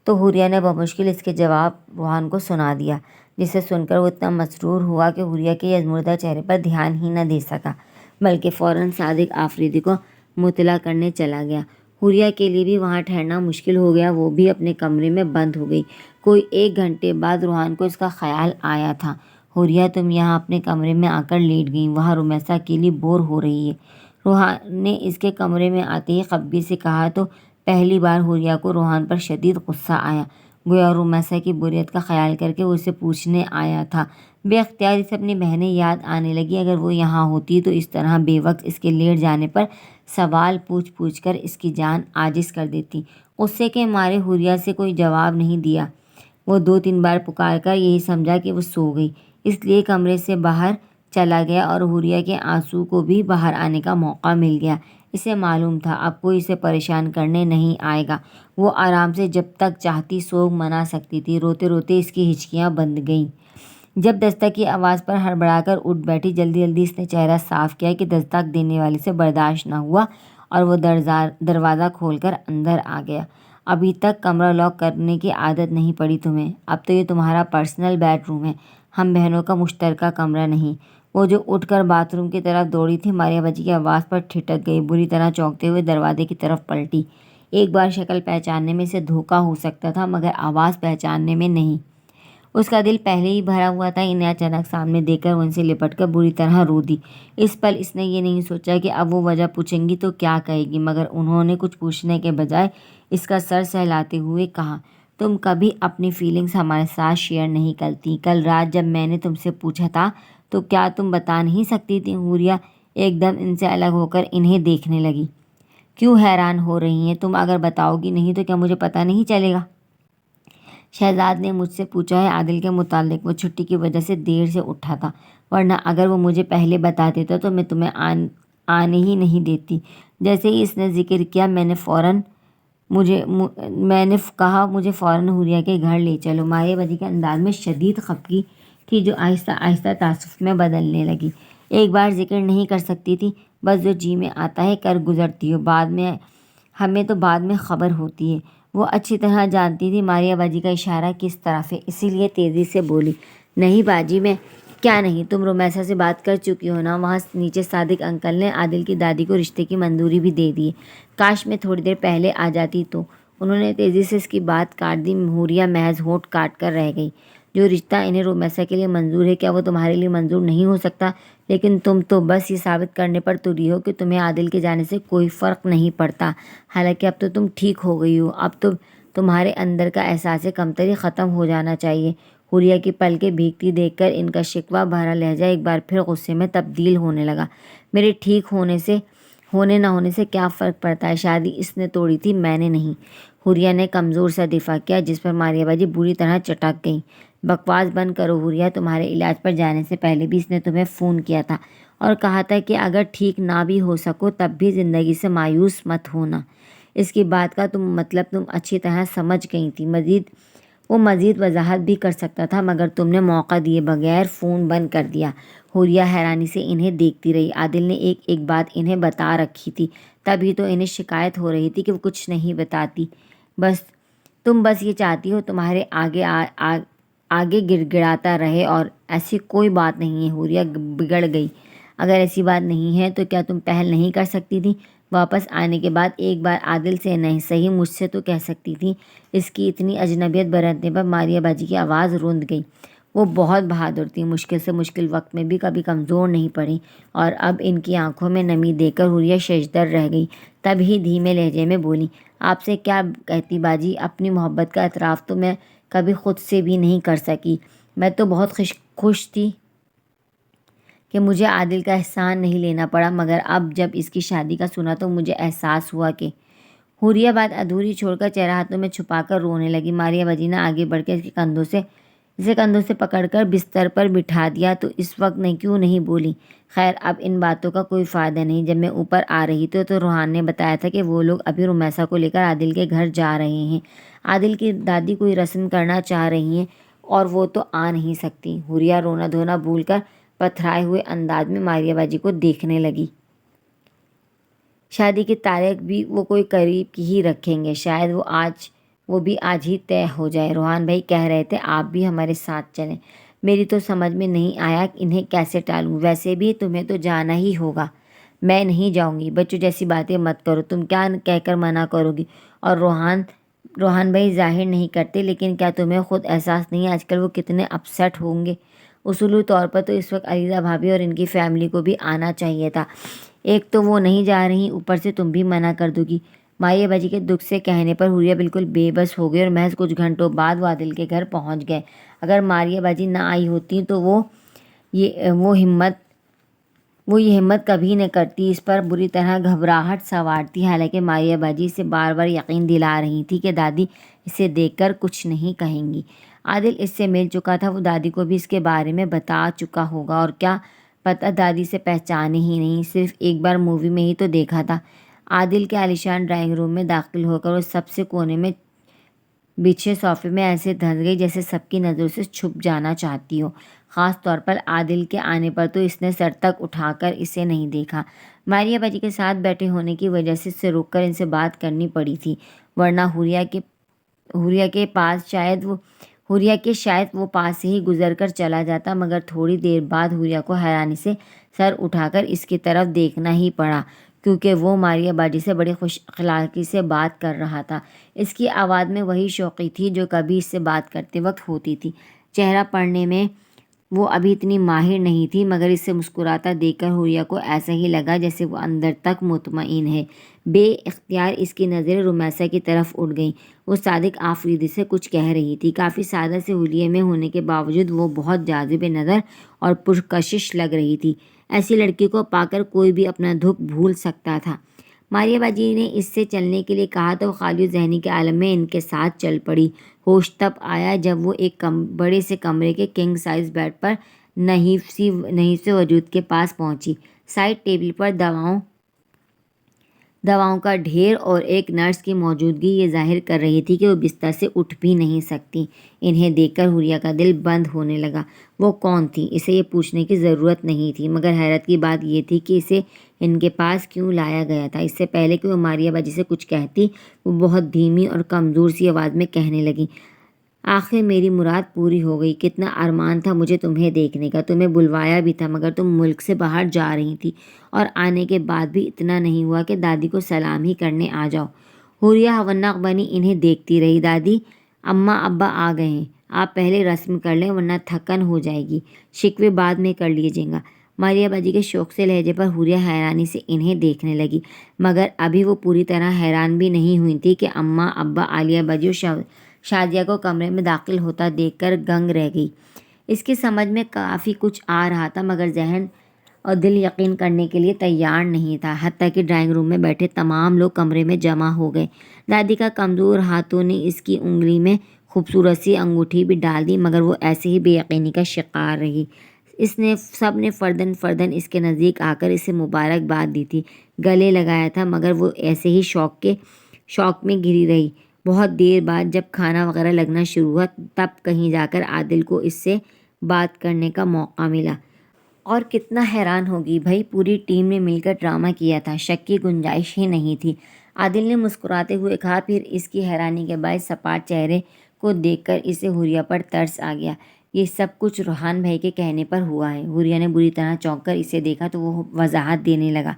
تو حوریہ نے بمشکل اس کے جواب روحان کو سنا دیا، جسے سن کر وہ اتنا مسرور ہوا کہ حوریہ کے ازمردہ چہرے پر دھیان ہی نہ دے سکا، بلکہ فوراً صادق آفریدی کو مطلع کرنے چلا گیا۔ حوریہ کے لیے بھی وہاں ٹھہرنا مشکل ہو گیا، وہ بھی اپنے کمرے میں بند ہو گئی۔ کوئی 1 گھنٹے بعد روحان کو اس کا خیال آیا تھا، حوریہ تم یہاں اپنے کمرے میں آ کر لیٹ گئیں، وہاں رومیسا اکیلی بور ہو رہی ہے۔ روحان نے اس کے کمرے میں آتے ہی خفگی سے کہا تو پہلی بار حوریہ کو روحان پر شدید غصہ آیا، گویا رومیسا کی بریت کا خیال کر کے وہ اسے پوچھنے آیا تھا۔ بے اختیار اسے اپنی بہنیں یاد آنے لگی، اگر وہ یہاں ہوتی تو اس طرح بے وقت اس کے لیٹ جانے پر سوال پوچھ کر اس کی جان عاجز کر دیتی۔ غصے کے مارے حوریہ سے کوئی جواب نہیں دیا، وہ 2-3 بار پکار کر یہی سمجھا کہ وہ سو گئی، اس لیے کمرے سے باہر چلا گیا اور حوریہ کے آنسو کو بھی باہر آنے کا موقع مل گیا۔ اسے معلوم تھا اب کوئی اسے پریشان کرنے نہیں آئے گا، وہ آرام سے جب تک چاہتی سوگ منا سکتی تھی۔ روتے روتے اس کی ہچکیاں بند گئیں، جب دستک کی آواز پر ہڑبڑا کر اٹھ بیٹھی۔ جلدی جلدی اس نے چہرہ صاف کیا کہ دستک دینے والی سے برداشت نہ ہوا اور وہ دروازہ کھول کر اندر آ گیا۔ ابھی تک کمرہ لاک کرنے کی عادت نہیں پڑی تمہیں، اب تو یہ تمہارا پرسنل بیڈ روم ہے، ہم بہنوں کا مشترکہ کمرہ نہیں۔ وہ جو اٹھ کر باتھ روم کی طرف دوڑی تھی، ماریا باجی کی آواز پر ٹھٹک گئی، بری طرح چونکتے ہوئے دروازے کی طرف پلٹی۔ ایک بار شکل پہچاننے میں اسے دھوکہ ہو سکتا تھا، مگر آواز پہچاننے میں نہیں۔ اس کا دل پہلے ہی بھرا ہوا تھا، انہیں اچانک سامنے دیکھ کر وہ ان سے لپٹ کر بری طرح رو دی۔ اس پل اس نے یہ نہیں سوچا کہ اب وہ وجہ پوچھیں گی تو کیا کہے گی، مگر انہوں نے کچھ پوچھنے کے بجائے اس کا سر سہلاتے ہوئے کہا، تم کبھی اپنی فیلنگز ہمارے ساتھ شیئر نہیں کرتی، کل رات جب میں نے تم سے پوچھا تھا تو کیا تم بتا نہیں سکتی تھی؟ حوریہ ایک دم ان سے الگ ہو کر انہیں دیکھنے لگی۔ کیوں حیران ہو رہی ہیں؟ تم اگر بتاؤ گی نہیں تو کیا مجھے پتہ نہیں چلے گا؟ شہزاد نے مجھ سے پوچھا ہے عادل کے متعلق، وہ چھٹی کی وجہ سے دیر سے اٹھا تھا، ورنہ اگر وہ مجھے پہلے بتا دیتا تو میں تمہیں آنے ہی نہیں دیتی۔ جیسے ہی اس نے ذکر کیا میں نے کہا مجھے فوراً حوریہ کے گھر لے چلو۔ ماریہ باجی کے انداز میں شدید خفگی تھی جو آہستہ آہستہ تعصب میں بدلنے لگی۔ ایک بار ذکر نہیں کر سکتی تھی، بس جو جی میں آتا ہے کر گزرتی ہو، ہمیں تو بعد میں خبر ہوتی ہے۔ وہ اچھی طرح جانتی تھی ماریہ باجی کا اشارہ کس طرف ہے، اسی لیے تیزی سے بولی، نہیں باجی میں کیا نہیں، تم رومیسا سے بات کر چکی ہو نا؟ وہاں نیچے صادق انکل نے عادل کی دادی کو رشتے کی منظوری بھی دے دی ہے۔ کاش میں تھوڑی دیر پہلے آ جاتی تو۔ انہوں نے تیزی سے اس کی بات کاٹ دی۔ حوریہ محض ہونٹ کاٹ کر رہ گئی۔ جو رشتہ انہیں رومیسا کے لیے منظور ہے کیا وہ تمہارے لیے منظور نہیں ہو سکتا؟ لیکن تم تو بس یہ ثابت کرنے پر تلی ہو کہ تمہیں عادل کے جانے سے کوئی فرق نہیں پڑتا، حالانکہ اب تو تم ٹھیک ہو گئی ہو، اب تو تمہارے اندر کا احساس کمتری ختم ہو جانا چاہیے۔ حوریہ کی پلکیں بھیگتی دیکھ کر ان کا شکوہ بھرا لہجہ ایک بار پھر غصے میں تبدیل ہونے لگا۔ میرے ٹھیک ہونے نہ ہونے سے کیا فرق پڑتا ہے؟ شادی اس نے توڑی تھی، میں نے نہیں۔ حوریہ نے کمزور سا دفاع کیا، جس پر ماریہ باجی بری طرح چٹک گئی۔ بکواس بند کرو حوریہ، تمہارے علاج پر جانے سے پہلے بھی اس نے تمہیں فون کیا تھا اور کہا تھا کہ اگر ٹھیک نہ بھی ہو سکو تب بھی زندگی سے مایوس مت ہونا۔ اس کی بات کا مطلب تم اچھی طرح سمجھ گئی تھی۔ وہ مزید وضاحت بھی کر سکتا تھا مگر تم نے موقع دیے بغیر فون بند کر دیا۔ حوریہ حیرانی سے انہیں دیکھتی رہی۔ عادل نے ایک بات انہیں بتا رکھی تھی، تبھی تو انہیں شکایت ہو رہی تھی کہ وہ کچھ نہیں بتاتی۔ تم بس یہ چاہتی ہو تمہارے آگے گڑگڑاتا رہے، اور ایسی کوئی بات نہیں ہے۔ حوریہ بگڑ گئی۔ اگر ایسی بات نہیں ہے تو کیا تم پہل نہیں کر سکتی تھی؟ واپس آنے کے بعد ایک بار عادل سے نہیں صحیح مجھ سے تو کہہ سکتی تھی۔ اس کی اتنی اجنبیت برتنے پر ماریہ باجی کی آواز روند گئی۔ وہ بہت بہادر تھی، مشکل سے مشکل وقت میں بھی کبھی کمزور نہیں پڑی، اور اب ان کی آنکھوں میں نمی دیکھ کر حوریہ ششدر رہ گئی۔ تب ہی دھیمے لہجے میں بولی، آپ سے کیا کہتی باجی، اپنی محبت کا اعتراف تو میں کبھی خود سے بھی نہیں کر سکی۔ میں تو بہت خوش تھی کہ مجھے عادل کا احسان نہیں لینا پڑا، مگر اب جب اس کی شادی کا سنا تو مجھے احساس ہوا کہ… حوریہ بات ادھوری چھوڑ کر چہرہ ہاتھوں میں چھپا کر رونے لگی۔ ماریہ باجی نے آگے بڑھ کے اسے کندھوں سے پکڑ کر بستر پر بٹھا دیا تو اس وقت کیوں نہیں بولی؟ خیر اب ان باتوں کا کوئی فائدہ نہیں۔ جب میں اوپر آ رہی تھی تو روحان نے بتایا تھا کہ وہ لوگ ابھی رومیسا کو لے کر عادل کے گھر جا رہے ہیں۔ عادل کی دادی کوئی رسم کرنا چاہ رہی ہیں اور وہ تو آ نہیں سکتی۔ حوریہ رونا دھونا بھول کر پتھرائے ہوئے انداز میں ماریہ باجی کو دیکھنے لگی۔ شادی کی تاریخ بھی وہ کوئی قریب کی ہی رکھیں گے، شاید وہ بھی آج ہی طے ہو جائے۔ روحان بھائی کہہ رہے تھے آپ بھی ہمارے ساتھ چلیں۔ میری تو سمجھ میں نہیں آیا انہیں کیسے ٹالوں، ویسے بھی تمہیں تو جانا ہی ہوگا۔ میں نہیں جاؤں گی، بچوں جیسی باتیں مت کرو، تم کیا کہہ کر منع کرو گی؟ اور روحان بھائی ظاہر نہیں کرتے، لیکن کیا تمہیں خود احساس نہیں آج کل وہ کتنے اپسیٹ ہوں گے؟ اصولی طور پر تو اس وقت علیزہ بھابھی اور ان کی فیملی کو بھی آنا چاہیے تھا۔ ایک تو وہ نہیں جا رہی، اوپر سے تم بھی منع کر دو گی۔ ماریہ باجی کے دکھ سے کہنے پر حوریہ بالکل بے بس ہو گئی اور محض کچھ گھنٹوں بعد وہ عادل کے گھر پہنچ گئے۔ اگر ماریہ باجی نہ آئی ہوتی تو وہ یہ ہمت کبھی نہ کرتی، اس پر بری طرح گھبراہٹ سوار تھی۔ حالانکہ ماریہ باجی اسے بار بار یقین دلا رہی تھی کہ دادی اسے دیکھ کر کچھ نہیں کہیں گی۔ عادل اس سے مل چکا تھا، وہ دادی کو بھی اس کے بارے میں بتا چکا ہوگا، اور کیا پتہ دادی سے پہچانے ہی نہیں، صرف ایک بار مووی میں ہی تو دیکھا تھا۔ عادل کے عالیشان ڈرائنگ روم میں داخل ہو کر وہ سب سے کونے میں بچھے صوفے میں ایسے دھنس گئی جیسے سب کی نظروں سے چھپ جانا چاہتی ہو۔ خاص طور پر عادل کے آنے پر تو اس نے سر تک اٹھا کر اسے نہیں دیکھا۔ ماریہ باجی کے ساتھ بیٹھے ہونے کی وجہ سے اسے رک کر ان سے بات کرنی پڑی تھی، ورنہ حوریہ کے شاید وہ پاس سے ہی گزر کر چلا جاتا، مگر تھوڑی دیر بعد حوریہ کو حیرانی سے سر اٹھا کر اس کی طرف دیکھنا ہی پڑا، کیونکہ وہ ماریہ باجی سے بڑی خوش اخلاقی سے بات کر رہا تھا۔ اس کی آواز میں وہی شوقی تھی جو کبھی اس سے بات کرتے وقت ہوتی تھی۔ چہرہ پڑھنے میں وہ ابھی اتنی ماہر نہیں تھی، مگر اسے مسکراتا دیکھ کر حوریہ کو ایسا ہی لگا جیسے وہ اندر تک مطمئن ہے۔ بے اختیار اس کی نظریں رومیسا کی طرف اٹھ گئیں۔ وہ صادق آفریدی سے کچھ کہہ رہی تھی۔ کافی سادہ سے حلیے میں ہونے کے باوجود وہ بہت جاذب نظر اور پرکشش لگ رہی تھی۔ ایسی لڑکی کو پا کر کوئی بھی اپنا دکھ بھول سکتا تھا۔ ماریہ باجی نے اس سے چلنے کے لیے کہا تو وہ خالی ذہنی کے عالم میں ان کے ساتھ چل پڑی۔ ہوش تب آیا جب وہ ایک بڑے سے کمرے کے کنگ سائز بیڈ پر نحیف سے وجود کے پاس پہنچی۔ سائڈ ٹیبل پر دواؤں کا ڈھیر اور ایک نرس کی موجودگی یہ ظاہر کر رہی تھی کہ وہ بستر سے اٹھ بھی نہیں سکتی۔ انہیں دیکھ کر حوریہ کا دل بند ہونے لگا۔ وہ کون تھی؟ اسے یہ پوچھنے کی ضرورت نہیں تھی، مگر حیرت کی بات یہ تھی کہ اسے ان کے پاس کیوں لایا گیا تھا۔ اس سے پہلے کہ وہ ماریہ باجی سے کچھ کہتی، وہ بہت دھیمی اور کمزور سی آواز میں کہنے لگی، آخر میری مراد پوری ہو گئی۔ کتنا ارمان تھا مجھے تمہیں دیکھنے کا، تمہیں بلوایا بھی تھا، مگر تم ملک سے باہر جا رہی تھی اور آنے کے بعد بھی اتنا نہیں ہوا کہ دادی کو سلام ہی کرنے آ جاؤ۔ حوریہ ہونق بنی انہیں دیکھتی رہی۔ دادی، اماں ابا آ گئے ہیں، آپ پہلے رسم کر لیں ورنہ تھکن ہو جائے گی، شکوے بعد میں کر لیجیے گا۔ ماریہ باجی کے شوق سے لہجے پر حوریہ حیرانی سے انہیں دیکھنے لگی، مگر ابھی وہ پوری طرح حیران بھی نہیں ہوئی تھی کہ اماں ابا، عالیہ باجی اور شادیہ کو کمرے میں داخل ہوتا دیکھ کر دنگ رہ گئی۔ اس کی سمجھ میں کافی کچھ آ رہا تھا، مگر ذہن اور دل یقین کرنے کے لیے تیار نہیں تھا، حتیٰ کہ ڈرائنگ روم میں بیٹھے تمام لوگ کمرے میں جمع ہو گئے۔ دادی کا کمزور ہاتھوں نے اس کی انگلی میں خوبصورت سی انگوٹھی بھی ڈال دی، مگر وہ ایسے ہی بے یقینی کا شکار رہی۔ سب نے فرداً اس کے نزدیک آ کر اسے مبارکباد دی تھی، گلے لگایا تھا، مگر وہ ایسے ہی شوق میں گری رہی۔ بہت دیر بعد جب کھانا وغیرہ لگنا شروع ہوا، تب کہیں جا کر عادل کو اس سے بات کرنے کا موقع ملا۔ اور کتنا حیران ہوگی بھائی، پوری ٹیم نے مل کر ڈرامہ کیا تھا، شک کی گنجائش ہی نہیں تھی۔ عادل نے مسکراتے ہوئے کہا، پھر اس کی حیرانی کے باعث سپاٹ چہرے کو دیکھ کر اسے حوریہ پر ترس آ گیا۔ یہ سب کچھ روحان بھائی کے کہنے پر ہوا ہے۔ حوریہ نے بری طرح چونک کر اسے دیکھا تو وہ وضاحت دینے لگا،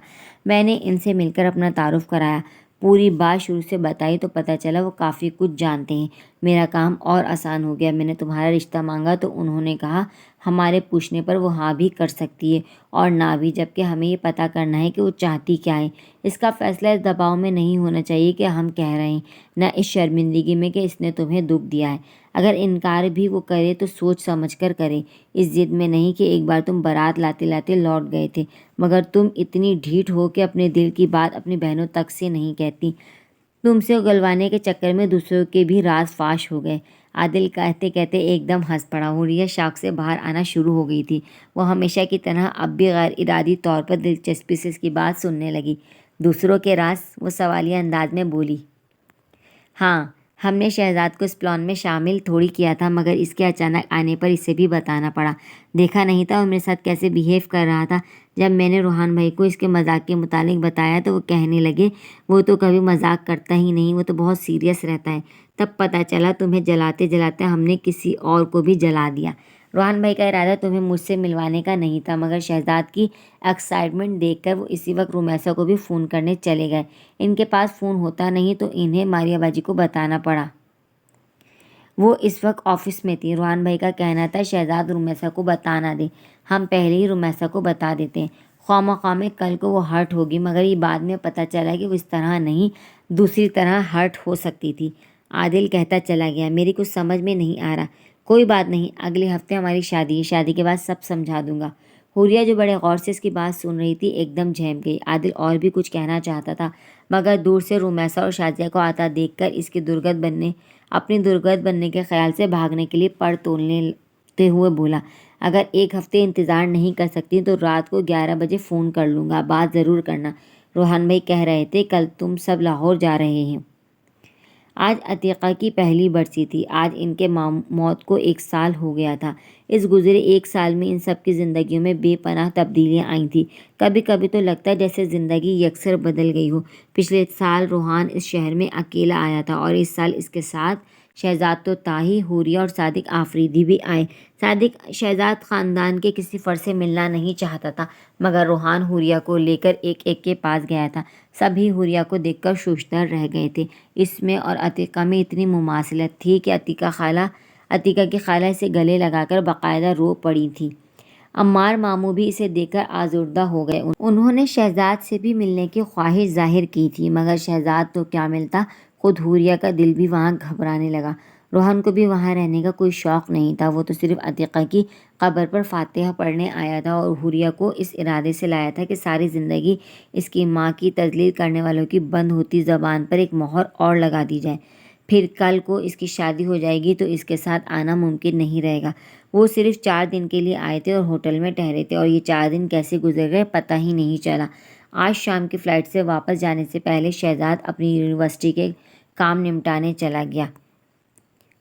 میں نے ان سے مل کر اپنا تعارف کرایا، پوری بات شروع سے بتائی تو پتہ چلا وہ کافی کچھ جانتے ہیں۔ میرا کام اور آسان ہو گیا۔ میں نے تمہارا رشتہ مانگا تو انہوں نے کہا ہمارے پوچھنے پر وہ ہاں بھی کر سکتی ہے اور نہ بھی، جبکہ ہمیں یہ پتہ کرنا ہے کہ وہ چاہتی کیا ہے۔ اس کا فیصلہ اس دباؤ میں نہیں ہونا چاہیے کہ ہم کہہ رہے ہیں، نہ اس شرمندگی میں کہ اس نے تمہیں دکھ دیا ہے۔ اگر انکار بھی وہ کرے تو سوچ سمجھ کر کرے، اس ضد میں نہیں کہ ایک بار تم بارات لاتے لاتے لوٹ گئے تھے، مگر تم اتنی ڈھیٹ ہو کہ اپنے دل کی بات اپنی بہنوں تک سے نہیں کہتی۔ تم سے اگلوانے کے چکر میں دوسروں کے بھی راز فاش ہو گئے۔ عادل کہتے کہتے ایک دم ہنس پڑا۔ حوریہ شاک سے باہر آنا شروع ہو گئی تھی۔ وہ ہمیشہ کی طرح اب بھی غیر ارادی طور پر دلچسپی سے اس کی بات سننے لگی۔ دوسروں کے راز؟ وہ سوالیہ انداز میں بولی۔ ہاں، ہم نے شہزاد کو اس پلان میں شامل تھوڑی کیا تھا، مگر اس کے اچانک آنے پر اسے بھی بتانا پڑا۔ دیکھا نہیں تھا وہ میرے ساتھ کیسے بیہیو کر رہا تھا؟ جب میں نے روحان بھائی کو اس کے مذاق کے متعلق بتایا تو وہ کہنے لگے وہ تو کبھی مذاق کرتا ہی نہیں، وہ تو بہت سیریس رہتا ہے۔ تب پتہ چلا تمہیں جلاتے جلاتے ہم نے کسی اور کو بھی جلا دیا۔ روحان بھائی کا ارادہ تمہیں مجھ سے ملوانے کا نہیں تھا، مگر شہزاد کی ایکسائٹمنٹ دیکھ کر وہ اسی وقت رومیسا کو بھی فون کرنے چلے گئے۔ ان کے پاس فون ہوتا نہیں تو انہیں ماریہ باجی کو بتانا پڑا۔ وہ اس وقت آفس میں تھی۔ روحان بھائی کا کہنا تھا شہزاد رومیسا کو بتا نہ دیں، ہم پہلے ہی رومیسا کو بتا دیتے ہیں، خواہ مخواہ میں کل کو وہ ہرٹ ہوگی، مگر یہ بعد میں پتہ چلا کہ وہ اس طرح نہیں، دوسری طرح ہرٹ ہو سکتی تھی۔ عادل کہتا چلا گیا، میری کچھ سمجھ میں نہیں آ رہا۔ کوئی بات نہیں، اگلے ہفتے ہماری شادی ہے، شادی کے بعد سب سمجھا دوں گا۔ حوریہ جو بڑے غور سے اس کی بات سن رہی تھی ایک دم جھیم گئی۔ عادل اور بھی کچھ کہنا چاہتا تھا، مگر دور سے رومیسا اور شازیہ کو آتا دیکھ کر اس کی اپنی درگت بننے کے خیال سے بھاگنے کے لیے پر تولتے ہوئے بولا، اگر ایک ہفتے انتظار نہیں کر سکتی تو رات کو 11 بجے فون کر لوں گا، بات ضرور کرنا۔ روحان بھائی کہہ رہے تھے کل تم سب لاہور جا رہے ہیں۔ آج عتیقہ کی پہلی برسی تھی۔ آج ان کے موت کو 1 سال ہو گیا تھا۔ اس گزرے 1 سال میں ان سب کی زندگیوں میں بے پناہ تبدیلیاں آئی تھیں۔ کبھی کبھی تو لگتا ہے جیسے زندگی یکسر بدل گئی ہو۔ پچھلے سال روحان اس شہر میں اکیلا آیا تھا اور اس سال اس کے ساتھ شہزاد تو تھا ہی، حوریہ اور صادق آفریدی بھی آئے۔ صادق شہزاد خاندان کے کسی فرد سے ملنا نہیں چاہتا تھا، مگر روحان حوریہ کو لے کر ایک ایک کے پاس گیا تھا۔ سبھی حوریہ کو دیکھ کر شوشتر رہ گئے تھے۔ اس میں اور عتیقہ میں اتنی مماثلت تھی کہ عتیقہ کی خالہ اسے گلے لگا کر باقاعدہ رو پڑی تھی۔ عمار ماموں بھی اسے دیکھ کر آزردہ ہو گئے۔ انہوں نے شہزاد سے بھی ملنے کی خواہش ظاہر کی تھی، مگر شہزاد تو کیا ملتا، خود حوریہ کا دل بھی وہاں گھبرانے لگا۔ روحان کو بھی وہاں رہنے کا کوئی شوق نہیں تھا، وہ تو صرف عتیقہ کی قبر پر فاتحہ پڑھنے آیا تھا اور حوریہ کو اس ارادے سے لایا تھا کہ ساری زندگی اس کی ماں کی تذلیل کرنے والوں کی بند ہوتی زبان پر ایک مہر اور لگا دی جائے۔ پھر کل کو اس کی شادی ہو جائے گی تو اس کے ساتھ آنا ممکن نہیں رہے گا۔ وہ صرف 4 دن کے لیے آئے تھے اور ہوٹل میں ٹھہرے تھے، اور یہ 4 دن کیسے گزر گئے پتہ ہی نہیں چلا۔ آج شام کی فلائٹ سے واپس جانے سے پہلے شہزاد اپنی یونیورسٹی کے کام نمٹانے چلا گیا۔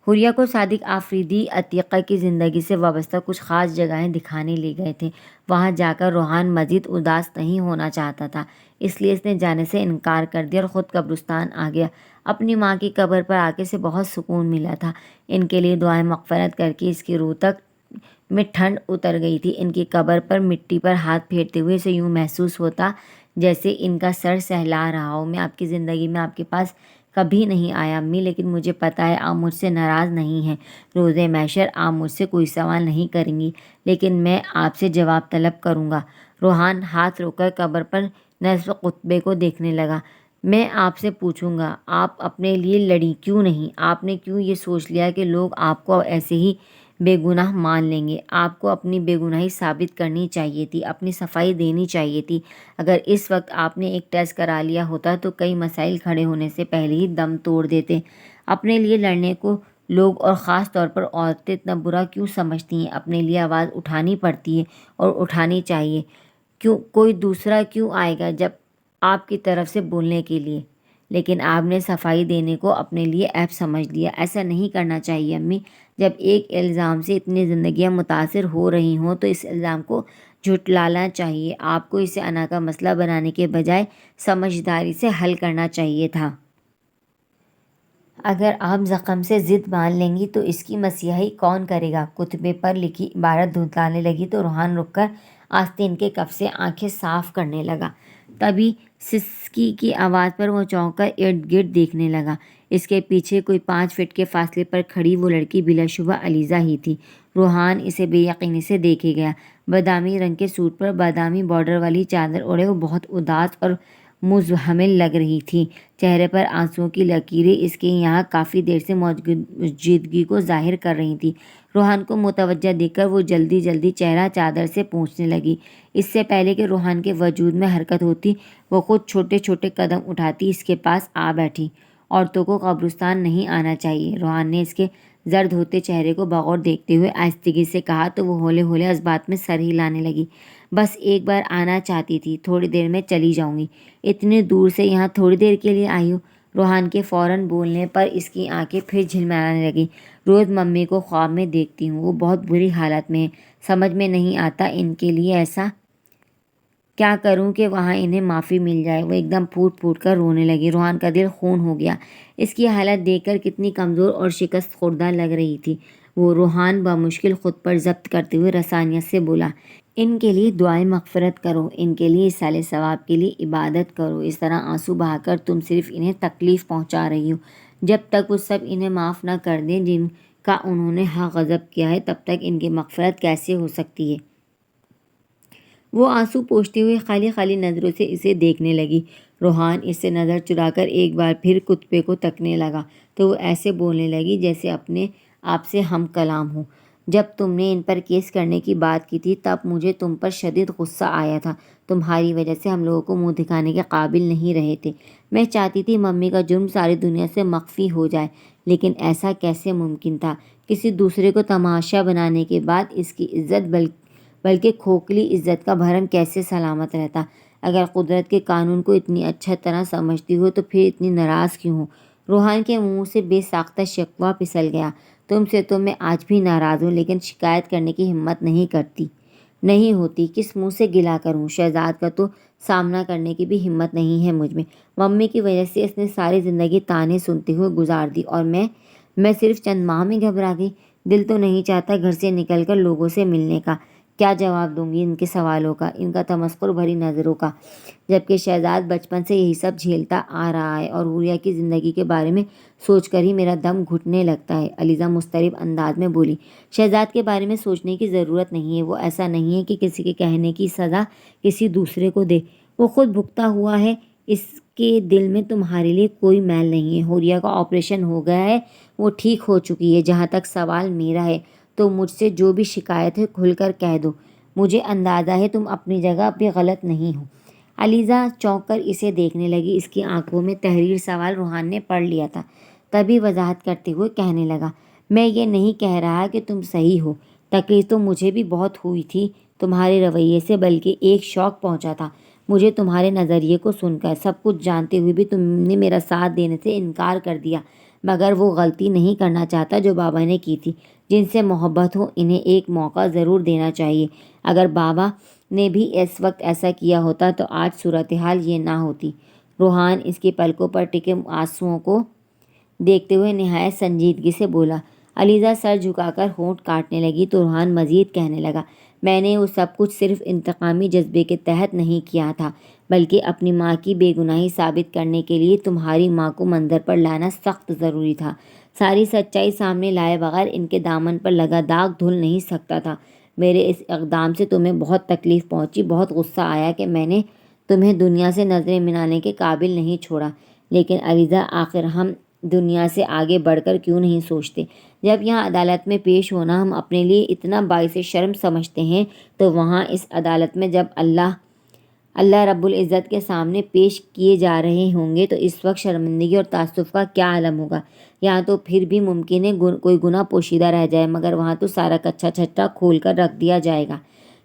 حوریہ کو صادق آفریدی عتیقہ کی زندگی سے وابستہ کچھ خاص جگہیں دکھانے لے گئے تھے۔ وہاں جا کر روحان مزید اداس نہیں ہونا چاہتا تھا، اس لیے اس نے جانے سے انکار کر دیا اور خود قبرستان آ گیا۔ اپنی ماں کی قبر پر آ کے اسے بہت سکون ملا تھا۔ ان کے لیے دعائیں مغفرت کر کے اس کی روح تک میں ٹھنڈ اتر گئی تھی۔ ان کی قبر پر مٹی پر ہاتھ پھیرتے ہوئے اسے یوں محسوس ہوتا جیسے ان کا سر سہلا رہا ہو۔ میں آپ کی زندگی میں آپ کے پاس کبھی نہیں آیا امی، لیکن مجھے پتہ ہے آپ مجھ سے ناراض نہیں ہیں۔ روز محشر آپ مجھ سے کوئی سوال نہیں کریں گی، لیکن میں آپ سے جواب طلب کروں گا۔ روحان ہاتھ روک کر قبر پر نصب خطبے کو دیکھنے لگا۔ میں آپ سے پوچھوں گا، آپ اپنے لیے لڑیں کیوں نہیں؟ آپ نے کیوں یہ سوچ لیا کہ لوگ آپ کو ایسے ہی بے گناہ مان لیں گے؟ آپ کو اپنی بے گناہی ثابت کرنی چاہیے تھی، اپنی صفائی دینی چاہیے تھی۔ اگر اس وقت آپ نے ایک ٹیسٹ کرا لیا ہوتا تو کئی مسائل کھڑے ہونے سے پہلے ہی دم توڑ دیتے۔ اپنے لیے لڑنے کو لوگ اور خاص طور پر عورتیں اتنا برا کیوں سمجھتی ہیں؟ اپنے لیے آواز اٹھانی پڑتی ہے اور اٹھانی چاہیے۔ کیوں کوئی دوسرا کیوں آئے گا جب آپ کی طرف سے بولنے کے لیے؟ لیکن آپ نے صفائی دینے کو اپنے لیے عیب سمجھ لیا۔ ایسا نہیں کرنا چاہیے امی۔ جب ایک الزام سے اتنی زندگیاں متاثر ہو رہی ہوں تو اس الزام کو جھٹلانا چاہیے۔ آپ کو اسے انا کا مسئلہ بنانے کے بجائے سمجھداری سے حل کرنا چاہیے تھا۔ اگر آپ زخم سے ضد باندھ لیں گی تو اس کی مسیحائی کون کرے گا؟ کتبے پر لکھی عبارت دھتلانے لگی تو روحان رک کر آستین کے کف سے آنکھیں صاف کرنے لگا۔ تبھی سسکی کی آواز پر وہ چونک کر ارد گرد دیکھنے لگا۔ اس کے پیچھے کوئی 5 فٹ کے فاصلے پر کھڑی وہ لڑکی بلا شبہ علیزہ ہی تھی۔ روحان اسے بے یقینی سے دیکھے گیا۔ بادامی رنگ کے سوٹ پر بادامی بارڈر والی چادر اوڑھے وہ بہت اداس اور مزمحل لگ رہی تھی۔ چہرے پر آنسوؤں کی لکیریں اس کے یہاں کافی دیر سے موجودگی کو ظاہر کر رہی تھیں۔ روحان کو متوجہ دیکھ کر وہ جلدی جلدی چہرہ چادر سے پونچھنے لگی۔ اس سے پہلے کہ روحان کے وجود میں حرکت ہوتی وہ خود چھوٹے چھوٹے قدم اٹھاتی اس کے پاس آ بیٹھی۔ عورتوں کو قبرستان نہیں آنا چاہیے، روحان نے اس کے زرد ہوتے چہرے کو بغور دیکھتے ہوئے آہستگی سے کہا تو وہ ہولے ہولے اس بات میں سر ہلانے لگی۔ بس ایک بار آنا چاہتی تھی، تھوڑی دیر میں چلی جاؤں گی۔ اتنی دور سے یہاں تھوڑی دیر کے لیے آئی ہو؟ روحان کے فوراً بولنے پر اس کی آنکھیں پھر جھلملانے لگیں۔ روز ممی کو خواب میں دیکھتی ہوں، وہ بہت بری حالت میں ہیں۔ سمجھ میں نہیں آتا ان کے لیے ایسا کیا کروں کہ وہاں انہیں معافی مل جائے۔ وہ ایک دم پھوٹ پھوٹ کر رونے لگی۔ روحان کا دل خون ہو گیا۔ اس کی حالت دیکھ کر کتنی کمزور اور شکست خوردہ لگ رہی تھی۔ وہ روحان بمشکل خود پر ضبط کرتے ہوئے رسانیت سے بولا، ان کے لیے دعائیں مغفرت کرو، ان کے لیے ایصال ثواب کے لیے عبادت کرو۔ اس طرح آنسو بہا کر تم صرف انہیں تکلیف پہنچا رہی ہو۔ جب تک وہ سب انہیں معاف نہ کر دیں جن کا انہوں نے حق غضب کیا ہے، تب تک ان کی مغفرت کیسے ہو سکتی ہے؟ وہ آنسو پوچھتے ہوئے خالی خالی نظروں سے اسے دیکھنے لگی۔ روحان اس سے نظر چرا کر ایک بار پھر کتبے کو تکنے لگا تو وہ ایسے بولنے لگی جیسے اپنے آپ سے ہم کلام ہو۔ جب تم نے ان پر کیس کرنے کی بات کی تھی تب مجھے تم پر شدید غصہ آیا تھا۔ تمہاری وجہ سے ہم لوگوں کو منہ دکھانے کے قابل نہیں رہے تھے۔ میں چاہتی تھی ممی کا جرم ساری دنیا سے مخفی ہو جائے، لیکن ایسا کیسے ممکن تھا؟ کسی دوسرے کو تماشا بنانے کے بعد اس کی عزت بلکہ کھوکھلی عزت کا بھرم کیسے سلامت رہتا؟ اگر قدرت کے قانون کو اتنی اچھا طرح سمجھتی ہو تو پھر اتنی ناراض کیوں ہو؟ روحان کے منہ سے بے ساختہ شکوہ پھسل گیا۔ تم سے تو میں آج بھی ناراض ہوں، لیکن شکایت کرنے کی ہمت نہیں ہوتی۔ کس منہ سے گلہ کروں؟ شہزاد کا تو سامنا کرنے کی بھی ہمت نہیں ہے مجھ میں۔ ممی کی وجہ سے اس نے ساری زندگی طعنے سنتے ہوئے گزار دی اور میں صرف چند ماہ میں گھبرا گئی۔ دل تو نہیں چاہتا گھر سے نکل کر لوگوں سے ملنے کا۔ کیا جواب دوں گی ان کے سوالوں کا، ان کا تمسخر بھری نظروں کا؟ جبکہ شہزاد بچپن سے یہی سب جھیلتا آ رہا ہے اور حوریہ کی زندگی کے بارے میں سوچ کر ہی میرا دم گھٹنے لگتا ہے۔ علیزہ مضطرب انداز میں بولی، شہزاد کے بارے میں سوچنے کی ضرورت نہیں ہے۔ وہ ایسا نہیں ہے کہ کسی کے کہنے کی سزا کسی دوسرے کو دے۔ وہ خود بھگتا ہوا ہے۔ اس کے دل میں تمہارے لیے کوئی میل نہیں ہے۔ حوریہ کا آپریشن ہو گیا ہے، وہ ٹھیک ہو چکی ہے۔ جہاں تک سوال میرا ہے تو مجھ سے جو بھی شکایت ہے کھل کر کہہ دو۔ مجھے اندازہ ہے تم اپنی جگہ بھی غلط نہیں ہو۔ علیزہ چونک کر اسے دیکھنے لگی۔ اس کی آنکھوں میں تحریر سوال روحان نے پڑھ لیا تھا۔ تبھی وضاحت کرتے ہوئے کہنے لگا، میں یہ نہیں کہہ رہا کہ تم صحیح ہو، تکلیف تو مجھے بھی بہت ہوئی تھی تمہارے رویے سے، بلکہ ایک شوق پہنچا تھا مجھے تمہارے نظریے کو سن کر۔ سب کچھ جانتے ہوئے بھی تم نے میرا ساتھ دینے سے انکار کر دیا، مگر وہ غلطی نہیں کرنا چاہتا جو بابا نے کی تھی۔ جن سے محبت ہو انہیں ایک موقع ضرور دینا چاہیے۔ اگر بابا نے بھی اس وقت ایسا کیا ہوتا تو آج صورتحال یہ نہ ہوتی۔ روحان اس کی پلکوں پر ٹکے آنسوؤں کو دیکھتے ہوئے نہایت سنجیدگی سے بولا۔ علیزہ سر جھکا کر ہونٹ کاٹنے لگی تو روحان مزید کہنے لگا، میں نے وہ سب کچھ صرف انتقامی جذبے کے تحت نہیں کیا تھا، بلکہ اپنی ماں کی بے گناہی ثابت کرنے کے لیے تمہاری ماں کو منظر پر لانا سخت ضروری تھا۔ ساری سچائی سامنے لائے بغیر ان کے دامن پر لگا داغ دھل نہیں سکتا تھا۔ میرے اس اقدام سے تمہیں بہت تکلیف پہنچی، بہت غصہ آیا کہ میں نے تمہیں دنیا سے نظریں ملانے کے قابل نہیں چھوڑا، لیکن علیزہ آخر ہم دنیا سے آگے بڑھ کر کیوں نہیں سوچتے؟ جب یہاں عدالت میں پیش ہونا ہم اپنے لیے اتنا باعث شرم سمجھتے ہیں تو وہاں اس عدالت میں جب اللہ رب العزت کے سامنے پیش کیے جا رہے ہوں گے تو اس وقت شرمندگی اور تعصب کا کیا عالم ہوگا؟ یہاں تو پھر بھی ممکن ہے کوئی گناہ پوشیدہ رہ جائے، مگر وہاں تو سارا کچا چھٹا کھول کر رکھ دیا جائے گا۔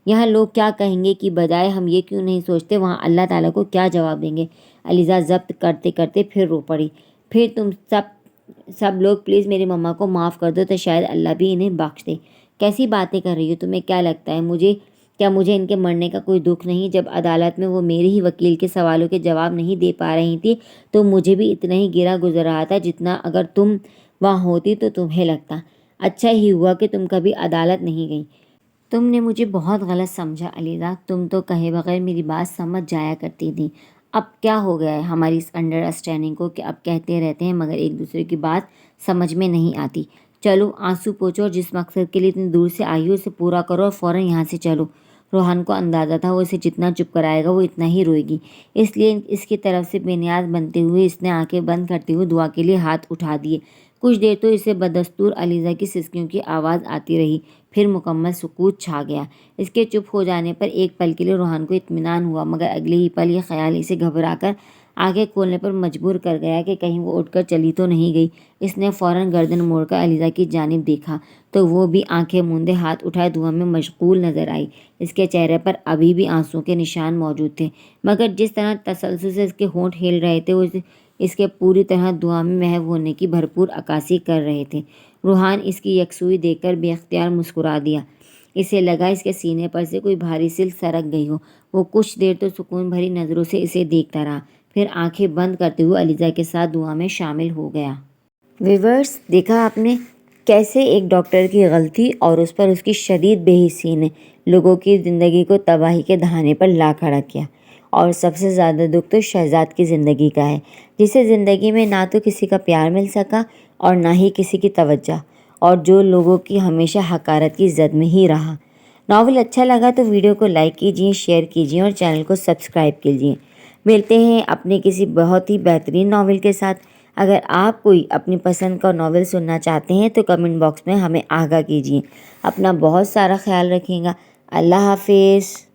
یہاں لوگ کیا کہیں گے کی بجائے ہم یہ کیوں نہیں سوچتے وہاں اللہ تعالیٰ کو کیا جواب دیں گے؟ علیزہ ضبط کرتے کرتے پھر رو پڑی۔ پھر تم سب لوگ پلیز میری مما کو معاف کر دو تو شاید اللہ بھی انہیں بخش دے۔ کیسی باتیں کر رہی ہو؟ تمہیں کیا لگتا ہے مجھے ان کے مرنے کا کوئی دکھ نہیں؟ جب عدالت میں وہ میرے ہی وکیل کے سوالوں کے جواب نہیں دے پا رہی تھی تو مجھے بھی اتنا ہی گرا گزر رہا تھا جتنا اگر تم وہاں ہوتی تو تمہیں لگتا۔ اچھا ہی ہوا کہ تم کبھی عدالت نہیں گئی۔ تم نے مجھے بہت غلط سمجھا علیزہ، تم تو کہے بغیر میری بات سمجھ جایا کرتی تھی۔ اب کیا ہو گیا ہے ہماری اس انڈرسٹینڈنگ کو کہ اب کہتے رہتے ہیں مگر ایک دوسرے کی بات سمجھ میں نہیں آتی؟ چلو آنسو پوچھو اور جس مقصد کے لیے اتنی دور سے آئی ہو اسے پورا کرو اور فوراً یہاں سے چلو۔ روحان کو اندازہ تھا وہ اسے جتنا چپ کرائے گا وہ اتنا ہی روئے گی، اس لیے اس کی طرف سے بے نیاز بنتے ہوئے اس نے آنکھیں بند کرتے ہوئے دعا کے لیے ہاتھ اٹھا دیے۔ کچھ دیر تو اسے بدستور علیزہ کی سسکیوں کی آواز آتی رہی، پھر مکمل سکوت چھا گیا۔ اس کے چپ ہو جانے پر ایک پل کے لیے روحان کو اطمینان ہوا، مگر اگلے ہی پل یہ خیال اسے گھبرا کر آنکھیں کھولنے پر مجبور کر گیا کہ کہیں وہ اٹھ کر چلی تو نہیں گئی۔ اس نے فوراً گردن موڑ کر علیزہ کی جانب دیکھا تو وہ بھی آنکھیں موندے ہاتھ اٹھائے دعا میں مشغول نظر آئی۔ اس کے چہرے پر ابھی بھی آنسوؤں کے نشان موجود تھے، مگر جس طرح تسلسل سے اس کے ہونٹ ہل رہے تھے وہ اس کے پوری طرح دعا میں محو ہونے کی بھرپور عکاسی کر رہے تھے۔ روحان اس کی یکسوئی دیکھ کر بے اختیار مسکرا دیا۔ اسے لگا اس کے سینے پر سے کوئی بھاری سلک سرک گئی ہو۔ وہ کچھ دیر تو سکون بھری نظروں سے اسے دیکھتا رہا، پھر آنکھیں بند کرتے ہوئے علیزہ کے ساتھ دعا میں شامل ہو گیا۔ ویورز، دیکھا آپ نے کیسے ایک ڈاکٹر کی غلطی اور اس پر اس کی شدید بے حسی نے لوگوں کی زندگی کو تباہی کے دہانے پر لا کھڑا کیا۔ اور سب سے زیادہ دکھ تو شہزاد کی زندگی کا ہے، جسے زندگی میں نہ تو کسی کا پیار مل سکا اور نہ ہی کسی کی توجہ، اور جو لوگوں کی ہمیشہ حقارت کی زد میں ہی رہا۔ ناول اچھا لگا تو ویڈیو کو لائک کیجیے، شیئر کیجیے اور چینل کو سبسکرائب کیجیے۔ ملتے ہیں اپنے کسی بہت ہی بہترین ناول کے ساتھ۔ اگر آپ کوئی اپنی پسند کا ناول سننا چاہتے ہیں تو کمنٹ باکس میں ہمیں آگاہ کیجیے۔ اپنا بہت سارا خیال رکھیے گا۔ اللہ حافظ۔